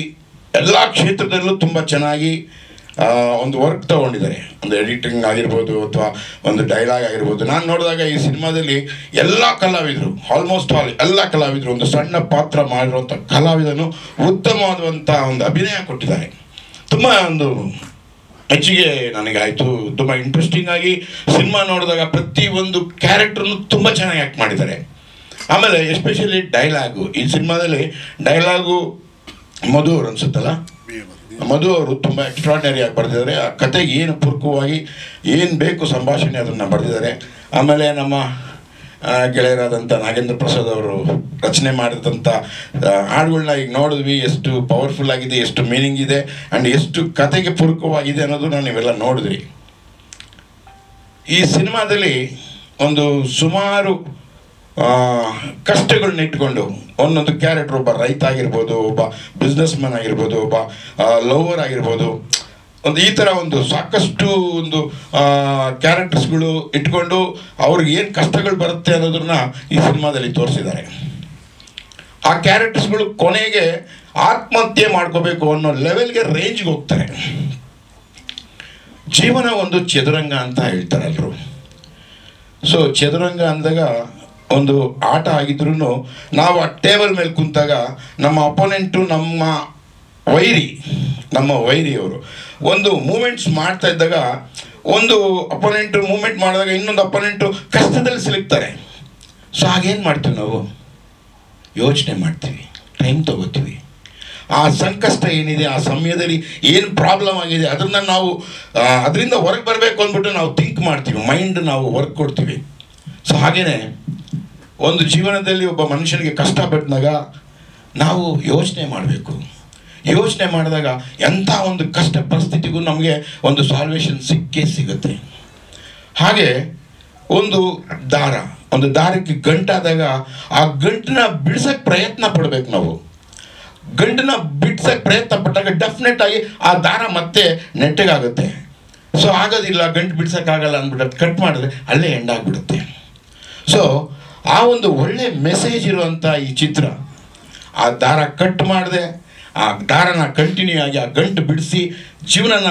ಎಲ್ಲ ಕ್ಷೇತ್ರದಲ್ಲೂ ತುಂಬ ಚೆನ್ನಾಗಿ ಒಂದು ವರ್ಕ್ ತೊಗೊಂಡಿದ್ದಾರೆ. ಒಂದು ಎಡಿಟಿಂಗ್ ಆಗಿರ್ಬೋದು ಅಥವಾ ಒಂದು ಡೈಲಾಗ್ ಆಗಿರ್ಬೋದು. ನಾನು ನೋಡಿದಾಗ ಈ ಸಿನಿಮಾದಲ್ಲಿ ಎಲ್ಲ ಕಲಾವಿದರು, ಆಲ್ಮೋಸ್ಟ್ ಆಲ್ ಎಲ್ಲ ಕಲಾವಿದರು, ಒಂದು ಸಣ್ಣ ಪಾತ್ರ ಮಾಡಿರುವಂಥ ಕಲಾವಿದನು ಉತ್ತಮವಾದಂಥ ಒಂದು ಅಭಿನಯ ಕೊಟ್ಟಿದ್ದಾರೆ. ತುಂಬ ಒಂದು ಹೆಚ್ಚಿಗೆ ನನಗಾಯಿತು. ತುಂಬ ಇಂಟ್ರೆಸ್ಟಿಂಗ್ ಆಗಿ ಸಿನಿಮಾ ನೋಡಿದಾಗ ಪ್ರತಿ ಒಂದು ಕ್ಯಾರೆಕ್ಟರ್ನು ತುಂಬ ಚೆನ್ನಾಗಿ ಆ್ಯಕ್ಟ್ ಮಾಡಿದ್ದಾರೆ. ಆಮೇಲೆ ಎಸ್ಪೆಷಲಿ ಡೈಲಾಗು, ಈ ಸಿನಿಮಾದಲ್ಲಿ ಡೈಲಾಗು ಮಧು ಅವರು ಅನ್ಸುತ್ತಲ್ಲ, ಮಧು ಅವರು ತುಂಬ ಎಕ್ಸ್ಟ್ರಾರ್ಡಿನರಿ ಆಗಿ ಬರೆದಿದ್ದಾರೆ. ಆ ಕತೆಗೆ ಏನು ಪೂರಕವಾಗಿ ಏನು ಬೇಕು ಸಂಭಾಷಣೆ ಅದನ್ನು ಬರೆದಿದ್ದಾರೆ. ಆಮೇಲೆ ನಮ್ಮ ಗೆಳೆಯರಾದಂಥ ನಾಗೇಂದ್ರ ಪ್ರಸಾದ್ ಅವರು ರಚನೆ ಮಾಡಿದಂಥ ಹಾಡುಗಳನ್ನ ಈಗ ನೋಡಿದ್ವಿ. ಎಷ್ಟು ಪವರ್ಫುಲ್ ಆಗಿದೆ, ಎಷ್ಟು ಮೀನಿಂಗ್ ಇದೆ ಆ್ಯಂಡ್ ಎಷ್ಟು ಕತೆಗೆ ಪೂರಕವಾಗಿದೆ ಅನ್ನೋದನ್ನ ನೀವೆಲ್ಲ ನೋಡಿದ್ರಿ. ಈ ಸಿನಿಮಾದಲ್ಲಿ ಒಂದು ಸುಮಾರು ಕಷ್ಟಗಳನ್ನ ಇಟ್ಕೊಂಡು ಒಂದೊಂದು ಕ್ಯಾರೆಕ್ಟರ್, ಒಬ್ಬ ರೈತ ಆಗಿರ್ಬೋದು, ಒಬ್ಬ ಬಿಸ್ನೆಸ್ ಮ್ಯಾನ್ ಆಗಿರ್ಬೋದು, ಒಬ್ಬ ಲವರ್ ಆಗಿರ್ಬೋದು, ಒಂದು ಈ ಥರ ಒಂದು ಸಾಕಷ್ಟು ಒಂದು ಕ್ಯಾರೆಕ್ಟರ್ಸ್ಗಳು ಇಟ್ಕೊಂಡು ಅವ್ರಿಗೆ ಏನು ಕಷ್ಟಗಳು ಬರುತ್ತೆ ಅನ್ನೋದನ್ನ ಈ ಸಿನಿಮಾದಲ್ಲಿ ತೋರಿಸಿದ್ದಾರೆ. ಆ ಕ್ಯಾರೆಕ್ಟರ್ಸ್ಗಳು ಕೊನೆಗೆ ಆತ್ಮಹತ್ಯೆ ಮಾಡ್ಕೋಬೇಕು ಅನ್ನೋ ಲೆವೆಲ್ಗೆ ರೇಂಜ್ಗೆ ಹೋಗ್ತಾರೆ. ಜೀವನ ಒಂದು ಚದುರಂಗ ಅಂತ ಹೇಳ್ತಾರೆ ಎಲ್ಲರೂ. ಸೊ ಚದುರಂಗ ಅಂದಾಗ ಒಂದು ಆಟ ಆಗಿದ್ರೂ ನಾವು ಆ ಟೇಬಲ್ ಮೇಲೆ ಕುಂತಾಗ ನಮ್ಮ ಅಪೋನೆಂಟು, ನಮ್ಮ ವೈರಿಯವರು ಒಂದು ಮೂಮೆಂಟ್ಸ್ ಮಾಡ್ತಾ ಇದ್ದಾಗ, ಒಂದು ಅಪೋನೆಂಟು ಮೂಮೆಂಟ್ ಮಾಡಿದಾಗ ಇನ್ನೊಂದು ಅಪೋನೆಂಟು ಕಷ್ಟದಲ್ಲಿ ಸಿಲುಕ್ತಾರೆ. ಸೊ ಹಾಗೇನು ಮಾಡ್ತೀವಿ ನಾವು? ಯೋಚನೆ ಮಾಡ್ತೀವಿ, ಟೈಮ್ ತಗೋತೀವಿ. ಆ ಸಂಕಷ್ಟ ಏನಿದೆ, ಆ ಸಮಯದಲ್ಲಿ ಏನು ಪ್ರಾಬ್ಲಮ್ ಆಗಿದೆ ಅದನ್ನು ನಾವು ಅದರಿಂದ ಹೊರಗೆ ಬರಬೇಕು ಅಂದ್ಬಿಟ್ಟು ನಾವು ಥಿಂಕ್ ಮಾಡ್ತೀವಿ, ಮೈಂಡ್ ನಾವು ವರ್ಕ್ ಕೊಡ್ತೀವಿ. ಸೊ ಹಾಗೇ ಒಂದು ಜೀವನದಲ್ಲಿ ಒಬ್ಬ ಮನುಷ್ಯನಿಗೆ ಕಷ್ಟ ಪಟ್ಟಾಗ ನಾವು ಯೋಚನೆ ಮಾಡಬೇಕು. ಯೋಚನೆ ಮಾಡಿದಾಗ ಎಂಥ ಒಂದು ಕಷ್ಟ ಪರಿಸ್ಥಿತಿಗೂ ನಮಗೆ ಒಂದು ಸಾಲ್ವೇಷನ್ ಸಿಕ್ಕೇ ಸಿಗುತ್ತೆ. ಹಾಗೆ ಒಂದು ದಾರಕ್ಕೆ ಗಂಟಾದಾಗ ಆ ಗಂಟನ್ನ ಬಿಡ್ಸಕ್ಕೆ ಪ್ರಯತ್ನ ಪಡ್ಬೇಕು ನಾವು. ಗಂಟನ್ನ ಬಿಡ್ಸಕ್ಕೆ ಪ್ರಯತ್ನ ಪಟ್ಟಾಗ ಡೆಫಿನೆಟ್ ಆಗಿ ಆ ದಾರ ಮತ್ತೆ ನೆಟ್ಟಗಾಗುತ್ತೆ. ಸೊ ಆಗೋದಿಲ್ಲ, ಗಂಟು ಬಿಡ್ಸೋಕ್ಕಾಗಲ್ಲ ಅಂದ್ಬಿಟ್ಟು ಕಟ್ ಮಾಡಿದ್ರೆ ಅಲ್ಲೇ ಎಂಡಾಗ್ಬಿಡುತ್ತೆ. ಸೊ ಆ ಒಂದು ಒಳ್ಳೆ ಮೆಸೇಜ್ ಇರುವಂಥ ಈ ಚಿತ್ರ, ಆ ದಾರ ಕಟ್ ಮಾಡಿದೆ, ಆ ದಾರನ ಕಂಟಿನ್ಯೂ ಆಗಿ ಆ ಗಂಟು ಬಿಡಿಸಿ ಜೀವನನ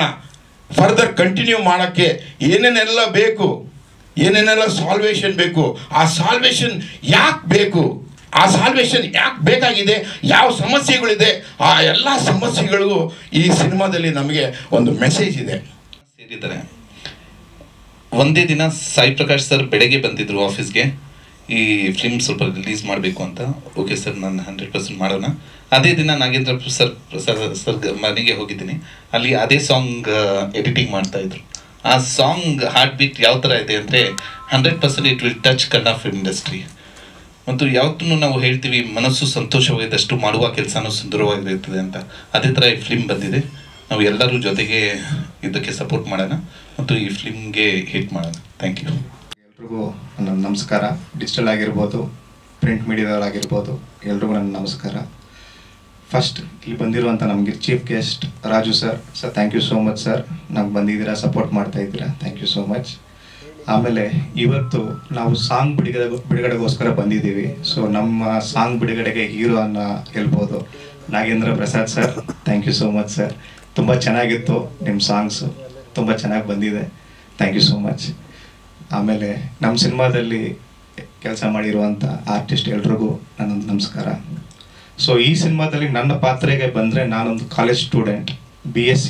ಫರ್ದರ್ ಕಂಟಿನ್ಯೂ ಮಾಡೋಕ್ಕೆ ಏನೇನೆಲ್ಲ ಬೇಕು, ಏನೇನೆಲ್ಲ ಸಾಲ್ವೇಷನ್ ಬೇಕು, ಆ ಸಾಲ್ವೇಷನ್ ಯಾಕೆ ಬೇಕು, ಆ ಸಾಲ್ವೇಷನ್ ಯಾಕೆ ಬೇಕಾಗಿದೆ, ಯಾವ ಸಮಸ್ಯೆಗಳಿದೆ, ಆ ಎಲ್ಲ ಸಮಸ್ಯೆಗಳಿಗೂ ಈ ಸಿನಿಮಾದಲ್ಲಿ ನಮಗೆ ಒಂದು ಮೆಸೇಜ್ ಇದೆ. ಸೇರಿದ್ದಾರೆ. ಒಂದೇ ದಿನ ಸಾಯಿ ಪ್ರಕಾಶ್ ಸರ್ ಬೆಳಗ್ಗೆ ಬಂದಿದ್ರು ಆಫೀಸ್ಗೆ, ಈ ಫಿಲ್ಮ್ ಸ್ವಲ್ಪ ರಿಲೀಸ್ ಮಾಡಬೇಕು ಅಂತ. ಓಕೆ ಸರ್, ನಾನು 100% ಮಾಡೋಣ. ಅದೇ ದಿನ ನಾಗೇಂದ್ರ ಸರ್ ಮನೆಗೆ ಹೋಗಿದ್ದೀನಿ. ಅಲ್ಲಿ ಅದೇ ಸಾಂಗ್ ಎಡಿಟಿಂಗ್ ಮಾಡ್ತಾ ಇದ್ರು. ಆ ಸಾಂಗ್ ಹಾರ್ಟ್ ಬೀಟ್ ಯಾವ ಥರ ಇದೆ ಅಂದರೆ 100% it will touch Kannada film industry. ಮತ್ತು ಯಾವತ್ತೂ ನಾವು ಹೇಳ್ತೀವಿ ಮನಸ್ಸು ಸಂತೋಷವಾಗಿದ್ದಷ್ಟು ಮಾಡುವ ಕೆಲಸನೂ ಸುಂದರವಾಗಿರುತ್ತದೆ ಅಂತ. ಅದೇ ಥರ ಈ ಫಿಲ್ಮ್ ಬಂದಿದೆ. ನಾವು ಎಲ್ಲರೂ ಜೊತೆಗೆ ಇದಕ್ಕೆ ಸಪೋರ್ಟ್ ಮಾಡೋಣ ಮತ್ತು ಈ ಫಿಲ್ಮ್ಗೆ ಹಿಟ್ ಮಾಡೋಣ. Thank you. ಎಲ್ರಿಗೂ ನನ್ನ ನಮಸ್ಕಾರ. ಡಿಜಿಟಲ್ ಆಗಿರ್ಬೋದು, ಪ್ರಿಂಟ್ ಮೀಡಿಯಾದವರಾಗಿರ್ಬೋದು, ಎಲ್ರಿಗೂ ನನ್ನ ನಮಸ್ಕಾರ. ಫಸ್ಟ್ ಇಲ್ಲಿ ಬಂದಿರುವಂಥ ನಮಗೆ chief guest Raju sir, thank you so much sir. ನಮ್ಗೆ ಬಂದಿದ್ದೀರಾ, ಸಪೋರ್ಟ್ ಮಾಡ್ತಾ ಇದ್ದೀರಾ, ಥ್ಯಾಂಕ್ ಯು ಸೋ ಮಚ್. ಆಮೇಲೆ ಇವತ್ತು ನಾವು ಸಾಂಗ್ ಬಿಡುಗಡೆಗೋಸ್ಕರ ಬಂದಿದ್ದೀವಿ. ಸೊ ನಮ್ಮ ಸಾಂಗ್ ಬಿಡುಗಡೆಗೆ ಹೀರೋ ಅನ್ನ ಹೇಳ್ಬೋದು Nagendra Prasad sir. Thank you so much sir. ತುಂಬ ಚೆನ್ನಾಗಿತ್ತು ನಿಮ್ಮ ಸಾಂಗ್ಸು, ತುಂಬ ಚೆನ್ನಾಗಿ ಬಂದಿದೆ. Thank you so much. ಆಮೇಲೆ ನಮ್ಮ ಸಿನಿಮಾದಲ್ಲಿ ಕೆಲಸ ಮಾಡಿರುವಂಥ ಆರ್ಟಿಸ್ಟ್ ಎಲ್ರಿಗೂ ನನ್ನೊಂದು ನಮಸ್ಕಾರ. ಸೊ ಈ ಸಿನಿಮಾದಲ್ಲಿ ನನ್ನ ಪಾತ್ರೆಗೆ ಬಂದರೆ, ನಾನೊಂದು ಕಾಲೇಜ್ ಸ್ಟೂಡೆಂಟ್, BSc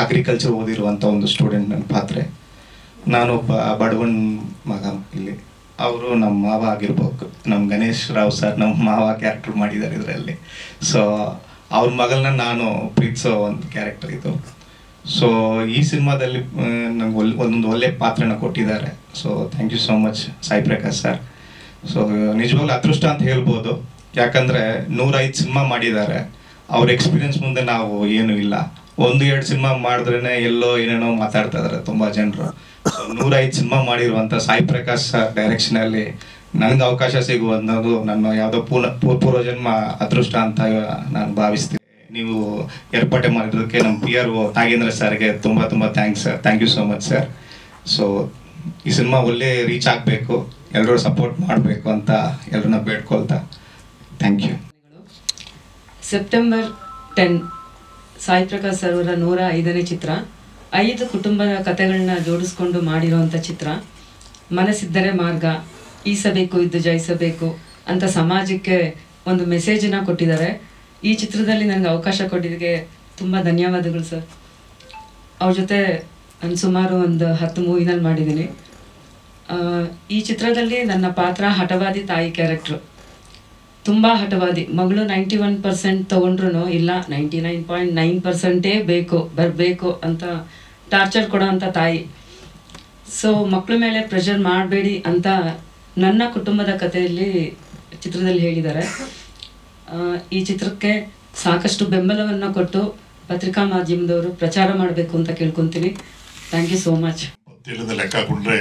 ಅಗ್ರಿಕಲ್ಚರ್ ಓದಿರುವಂಥ ಒಂದು ಸ್ಟೂಡೆಂಟ್ ನನ್ನ ಪಾತ್ರೆ. ನಾನೊಬ್ಬ ಬಡವನ ಮಗ. ಇಲ್ಲಿ ಅವರು ನಮ್ಮ ಮಾವ ಆಗಿರ್ಬೇಕು, ನಮ್ಮ ಗಣೇಶ್ ರಾವ್ ಸರ್ ನಮ್ಮ ಮಾವ ಕ್ಯಾರೆಕ್ಟರ್ ಮಾಡಿದ್ದಾರೆ ಇದರಲ್ಲಿ. ಸೊ ಅವ್ರ ಮಗಳನ್ನ ನಾನು ಪ್ರೀತಿಸೋ ಒಂದು ಕ್ಯಾರೆಕ್ಟರ್ ಇದು. ಸೊ ಈ ಸಿನಿಮಾದಲ್ಲಿ ನಂಗೆ ಒಂದೊಂದು ಒಳ್ಳೆ ಪಾತ್ರನ ಕೊಟ್ಟಿದ್ದಾರೆ. So thank you so much Sai Prakash sir. So ನಿಜವಾಗ್ಲೂ ಅದೃಷ್ಟ ಅಂತ ಹೇಳ್ಬೋದು. ಯಾಕಂದರೆ 105 ಸಿನಿಮಾ ಮಾಡಿದ್ದಾರೆ. ಅವ್ರ ಎಕ್ಸ್ಪೀರಿಯನ್ಸ್ ಮುಂದೆ ನಾವು ಏನೂ ಇಲ್ಲ. 1-2 ಸಿನಿಮಾ ಮಾಡಿದ್ರೇ ಎಲ್ಲೋ ಏನೇನೋ ಮಾತಾಡ್ತಾ ಇದ್ದಾರೆ ತುಂಬ ಜನರು. ಸೊ 105 ಸಿನಿಮಾ ಮಾಡಿರುವಂಥ ಸಾಯಿ ಪ್ರಕಾಶ್ ಸರ್ ಡೈರೆಕ್ಷನಲ್ಲಿ ನನಗೆ ಅವಕಾಶ ಸಿಗುವಂಥದ್ದು ನನ್ನ ಯಾವುದೋ ಪೂರ್ವಜನ್ಮ ಅದೃಷ್ಟ ಅಂತ ನಾನು ಭಾವಿಸ್ತೀನಿ. ನೀವು ಏರ್ಪಾಟೆ ಮಾಡಿರೋದಕ್ಕೆ ನಮ್ಮ PR ನಾಗೇಂದ್ರ ಸರ್ಗೆ ತುಂಬ ತುಂಬ thanks sir. Thank you so much sir. So ಈ ಸಿನಿಮಾ ಒಳ್ಳೆ ರೀಚ್ ಆಗಬೇಕು, ಎಲ್ಲರೂ ಸಪೋರ್ಟ್ ಮಾಡಬೇಕು ಅಂತ ಎಲ್ಲರನ್ನ ಬೇಡ್ಕೊಳ್ತಾ thank you. September 10 Sai Prakash sir ಅವರ 105ನೇ ಚಿತ್ರ. 5 ಕುಟುಂಬದ ಕಥೆಗಳನ್ನ ಜೋಡಿಸ್ಕೊಂಡು ಮಾಡಿರುವಂಥ ಚಿತ್ರ. ಮನಸ್ಸಿದ್ದರೆ ಮಾರ್ಗ, ಈಸಬೇಕು ಇದ್ದು ಜಯಿಸಬೇಕು ಅಂತ ಸಮಾಜಕ್ಕೆ ಒಂದು ಮೆಸೇಜನ್ನ ಕೊಟ್ಟಿದ್ದಾರೆ. ಈ ಚಿತ್ರದಲ್ಲಿ ನನಗೆ ಅವಕಾಶ ಕೊಟ್ಟಿದ್ದಕ್ಕೆ ತುಂಬ ಧನ್ಯವಾದಗಳು ಸರ್. ಅವ್ರ ಜೊತೆ ನಾನು ಸುಮಾರು ಒಂದು 10 ಮೂವಿನಲ್ಲಿ ಮಾಡಿದ್ದೀನಿ. ಈ ಚಿತ್ರದಲ್ಲಿ ನನ್ನ ಪಾತ್ರ ಹಠವಾದಿ ತಾಯಿ ಕ್ಯಾರೆಕ್ಟ್ರು. ತುಂಬ ಹಠವಾದಿ. ಮಗಳು 91% ತೊಗೊಂಡ್ರು ಇಲ್ಲ 99.9% ಬರಬೇಕು ಅಂತ ಟಾರ್ಚರ್ ಕೊಡೋ ಅಂಥ ತಾಯಿ. ಸೊ ಮಕ್ಕಳ ಮೇಲೆ ಪ್ರೆಷರ್ ಮಾಡಬೇಡಿ ಅಂತ ನನ್ನ ಕುಟುಂಬದ ಕಥೆಯಲ್ಲಿ ಚಿತ್ರದಲ್ಲಿ ಹೇಳಿದ್ದಾರೆ. ಈ ಚಿತ್ರಕ್ಕೆ ಸಾಕಷ್ಟು ಬೆಂಬಲವನ್ನು ಕೊಟ್ಟು ಪತ್ರಿಕಾ ಮಾಧ್ಯಮದವರು ಪ್ರಚಾರ ಮಾಡಬೇಕು ಅಂತ ಕೇಳ್ಕೊತೀನಿ. Thank you so much. ಲೆಕ್ಕ ಹಾಕೊಂಡ್ರೆ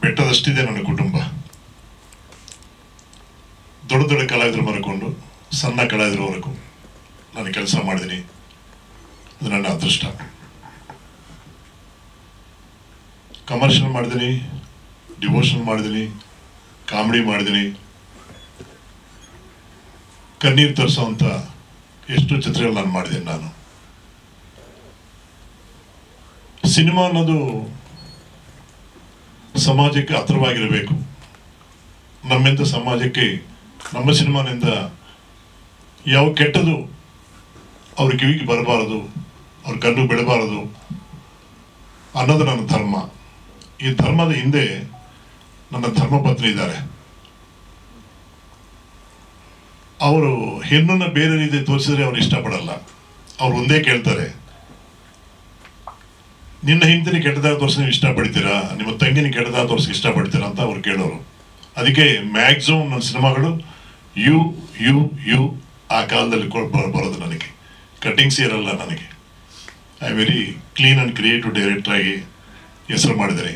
ಬೆಟ್ಟದಷ್ಟಿದೆ ನನ್ನ ಕುಟುಂಬ. ದೊಡ್ಡ ದೊಡ್ಡ ಕಲಾವಿದರು ಮರ್ಕೊಂಡು ಸಣ್ಣ ಕಲಾವಿದರವರೆಗೂ ನಾನು ಕೆಲಸ ಮಾಡಿದ್ದೀನಿ. ಅದು ನನ್ನ ಅದೃಷ್ಟ. ಕಮರ್ಷಿಯಲ್ ಮಾಡಿದ್ದೀನಿ, ಡಿವೋಷನಲ್ ಮಾಡಿದ್ದೀನಿ, ಕಾಮಿಡಿ ಮಾಡಿದ್ದೀನಿ, ಕಣ್ಣೀರು ತರಿಸೋವಂಥ ಎಷ್ಟು ಚಿತ್ರಗಳು ನಾನು ಮಾಡಿದ್ದೀನಿ. ನಾನು ಸಿನಿಮಾ ಅನ್ನೋದು ಸಮಾಜಕ್ಕೆ ಹತ್ತಿರವಾಗಿರಬೇಕು. ನಮ್ಮಿಂದ ಸಮಾಜಕ್ಕೆ, ನಮ್ಮ ಸಿನಿಮಾನಿಂದ ಯಾವ ಕೆಟ್ಟದು ಅವ್ರ ಕಿವಿಗೆ ಬರಬಾರದು, ಅವ್ರ ಕಣ್ಣು ಬಿಡಬಾರದು ಅನ್ನೋದು ನನ್ನ ಧರ್ಮ. ಈ ಧರ್ಮದ ಹಿಂದೆ ನನ್ನ ಧರ್ಮಪತ್ನಿ ಇದ್ದಾರೆ. ಅವರು ಹೆಣ್ಣನ್ನು ಬೇರೆ ರೀತಿ ತೋರಿಸಿದ್ರೆ ಅವ್ರು ಇಷ್ಟಪಡಲ್ಲ. ಅವ್ರು ಒಂದೇ ಕೇಳ್ತಾರೆ, ನಿನ್ನ ಹೆಂಡತಿನ ಕೆಟ್ಟದಾಗ ತೋರಿಸಿ ನೀವು ಇಷ್ಟಪಡ್ತೀರಾ, ನಿಮ್ಮ ತಂಗಿನ ಕೆಟ್ಟದಾಗ ತೋರಿಸಿ ಇಷ್ಟಪಡ್ತೀರಾ ಅಂತ ಅವ್ರು ಕೇಳೋರು. ಅದಕ್ಕೆ ಮ್ಯಾಕ್ಸಿಮಮ್ ನನ್ನ ಸಿನಿಮಾಗಳು ಯು ಯು ಯು ಆ ಕಾಲದಲ್ಲಿ ಬರೋದು ನನಗೆ. ಕಟ್ಟಿಂಗ್ಸ್ ಇರಲ್ಲ ನನಗೆ. I very clean and creative director ಆಗಿ ಹೆಸರು ಮಾಡಿದ್ದಾರೆ.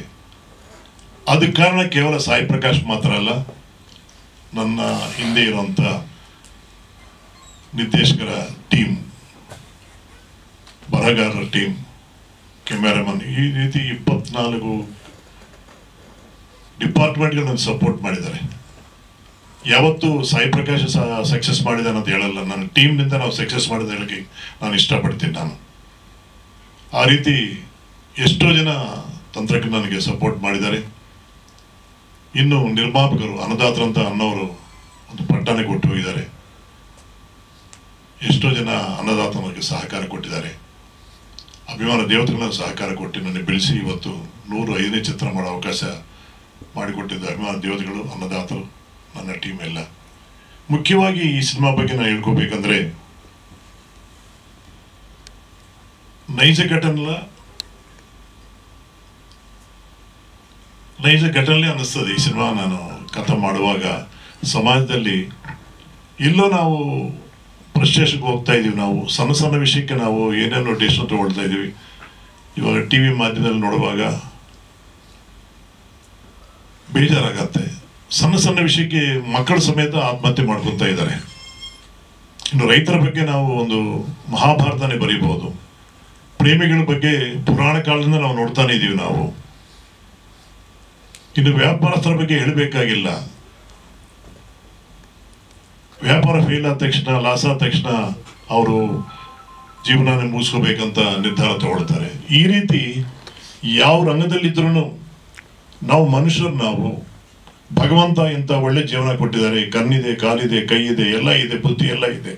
ಅದಕ್ಕೆ ಕಾರಣ ಕೇವಲ ಸಾಯಿ ಪ್ರಕಾಶ್ ಮಾತ್ರ ಅಲ್ಲ, ನನ್ನ ಹಿಂದೆ ಇರುವಂಥ ನಿರ್ದೇಶಕರ ಟೀಮ್, ಬರಹಗಾರರ ಟೀಮ್, ಕ್ಯಾಮೆರಾಮನ್, ಈ ರೀತಿ 24 ಡಿಪಾರ್ಟ್ಮೆಂಟ್ಗಳು ನನ್ನ ಸಪೋರ್ಟ್ ಮಾಡಿದ್ದಾರೆ. ಯಾವತ್ತೂ ಸಾಯಿ ಪ್ರಕಾಶ್ ಸಕ್ಸಸ್ ಮಾಡಿದೆ ಅನ್ನೋದು ಹೇಳಲ್ಲ, ನನ್ನ ಟೀಮ್ನಿಂದ ನಾವು ಸಕ್ಸಸ್ ಮಾಡಿದ ಹೇಳಕ್ಕೆ ನಾನು ಇಷ್ಟಪಡ್ತೀನಿ. ನಾನು ಆ ರೀತಿ ಎಷ್ಟೋ ಜನ ತಂತ್ರಜ್ಞರು ನನಗೆ ಸಪೋರ್ಟ್ ಮಾಡಿದ್ದಾರೆ. ಇನ್ನು ನಿರ್ಮಾಪಕರು, ಅನ್ನದಾತರಂತ ಅನ್ನೋರು ಒಂದು ಪಟ್ಟಣೆ ಕೊಟ್ಟು ಹೋಗಿದ್ದಾರೆ. ಎಷ್ಟೋ ಜನ ಅನ್ನದಾತನಿಗೆ ಸಹಕಾರ ಕೊಟ್ಟಿದ್ದಾರೆ. ಅಭಿಮಾನ ದೇವತೆಗಳನ್ನ ಸಹಕಾರ ಕೊಟ್ಟು ನನಗೆ ಬೆಳೆಸಿ ಇವತ್ತು 105ನೇ ಚಿತ್ರ ಮಾಡೋ ಅವಕಾಶ ಮಾಡಿಕೊಟ್ಟಿದ್ದ ಅಭಿಮಾನ ದೇವತೆಗಳು, ಅನ್ನದಾತರು, ನನ್ನ ಟೀಮ್ ಎಲ್ಲ. ಮುಖ್ಯವಾಗಿ ಈ ಸಿನಿಮಾ ಬಗ್ಗೆ ನಾನು ಹೇಳ್ಕೋಬೇಕಂದ್ರೆ, ನೈಜ ಘಟನೆ ಅನ್ನಿಸ್ತದೆ ಈ ಸಿನಿಮಾ ನಾನು ಕಥೆ ಮಾಡುವಾಗ. ಸಮಾಜದಲ್ಲಿ ಎಲ್ಲೋ ನಾವು ಫ್ರಸ್ಟ್ರೇಷನ್ಗೆ ಹೋಗ್ತಾ ಇದೀವಿ. ನಾವು ಸಣ್ಣ ಸಣ್ಣ ವಿಷಯಕ್ಕೆ ನಾವು ಏನೇನೋ ಡಿಸಿಷನ್ ತಗೊಳ್ತಾ ಇದೀವಿ. ಇವಾಗ TV ಮಾಧ್ಯಮದಲ್ಲಿ ನೋಡುವಾಗ ಬೇಜಾರಾಗತ್ತೆ. ಸಣ್ಣ ಸಣ್ಣ ವಿಷಯಕ್ಕೆ ಮಕ್ಕಳ ಸಮೇತ ಆತ್ಮಹತ್ಯೆ ಮಾಡ್ಕೊತಾ ಇದ್ದಾರೆ. ಇನ್ನು ರೈತರ ಬಗ್ಗೆ ನಾವು ಒಂದು ಮಹಾಭಾರತನೇ ಬರೀಬಹುದು. ಪ್ರೇಮಿಗಳ ಬಗ್ಗೆ ಪುರಾಣ ಕಾಲದಿಂದ ನಾವು ನೋಡ್ತಾನೆ ಇದೀವಿ ನಾವು. ಇನ್ನು ವ್ಯಾಪಾರಸ್ಥರ ಬಗ್ಗೆ ಹೇಳಬೇಕಾಗಿಲ್ಲ. ವ್ಯಾಪಾರ ಫೇಲ್ ಆದ ತಕ್ಷಣ, ಲಾಸ್ ಆದ ತಕ್ಷಣ ಅವರು ಜೀವನ ಮುಗಿಸ್ಕೋಬೇಕಂತ ನಿರ್ಧಾರ ತಗೊಳ್ತಾರೆ. ಈ ರೀತಿ ಯಾವ ರಂಗದಲ್ಲಿದ್ರೂ ನಾವು ಮನುಷ್ಯರು, ನಾವು ಭಗವಂತ ಇಂಥ ಒಳ್ಳೆ ಜೀವನ ಕೊಟ್ಟಿದ್ದಾರೆ. ಕಣ್ಣಿದೆ, ಕಾಲಿದೆ, ಕೈ ಇದೆ, ಎಲ್ಲ ಇದೆ, ಬುದ್ಧಿ ಎಲ್ಲ ಇದೆ.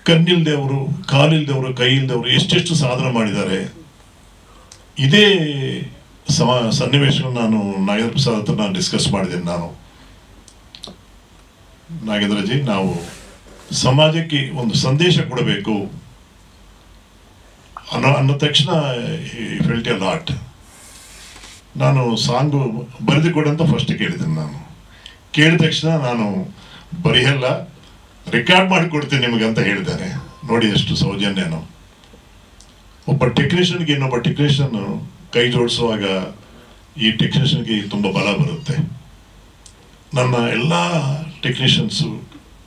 ಕಣ್ಣಿಲ್ದವರು, ಕಾಲಿಲ್ದವರು, ಕೈ ಇಲ್ದವರು ಎಷ್ಟೆಷ್ಟು ಸಾಧನೆ ಮಾಡಿದ್ದಾರೆ. ಇದೇ ಸನ್ನಿವೇಶವನ್ನು ನಾನು ನಾಗೇಂದ್ರ ಪ್ರಸಾದ್ ಹತ್ರ ನಾನು ಡಿಸ್ಕಸ್ ಮಾಡಿದ್ದೇನೆ. ನಾನು ನಾಗೇಂದ್ರಜಿ, ನಾವು ಸಮಾಜಕ್ಕೆ ಒಂದು ಸಂದೇಶ ಕೊಡಬೇಕು ಅನ್ನೋ ತಕ್ಷಣ ಫೆಲ್ಟ್ ಎ ಲಾಟ್. ನಾನು ಸಾಂಗು ಬರೆದು ಕೊಡಂತ ಫಸ್ಟ್ ಕೇಳಿದ್ದೀನಿ. ನಾನು ಕೇಳಿದ ತಕ್ಷಣ ನಾನು ಬರೆಯಲ್ಲ, ರೆಕಾರ್ಡ್ ಮಾಡಿ ಕೊಡ್ತೀನಿ ನಿಮಗೆ ಅಂತ ಹೇಳಿದ್ದಾರೆ. ನೋಡಿ ಎಷ್ಟು ಸೌಜನ್ಯನು. ಒಬ್ಬ ಟೆಕ್ನಿಷಿಯನ್ಗೆ ಇನ್ನೊಬ್ಬ ಟೆಕ್ನಿಷಿಯನ್ ಕೈ ಜೋಡಿಸುವಾಗ ಈ ಟೆಕ್ನಿಷಿಯನ್ಗೆ ತುಂಬ ಬಲ ಬರುತ್ತೆ. ನನ್ನ ಎಲ್ಲ ಟೆಕ್ನಿಷಿಯನ್ಸು,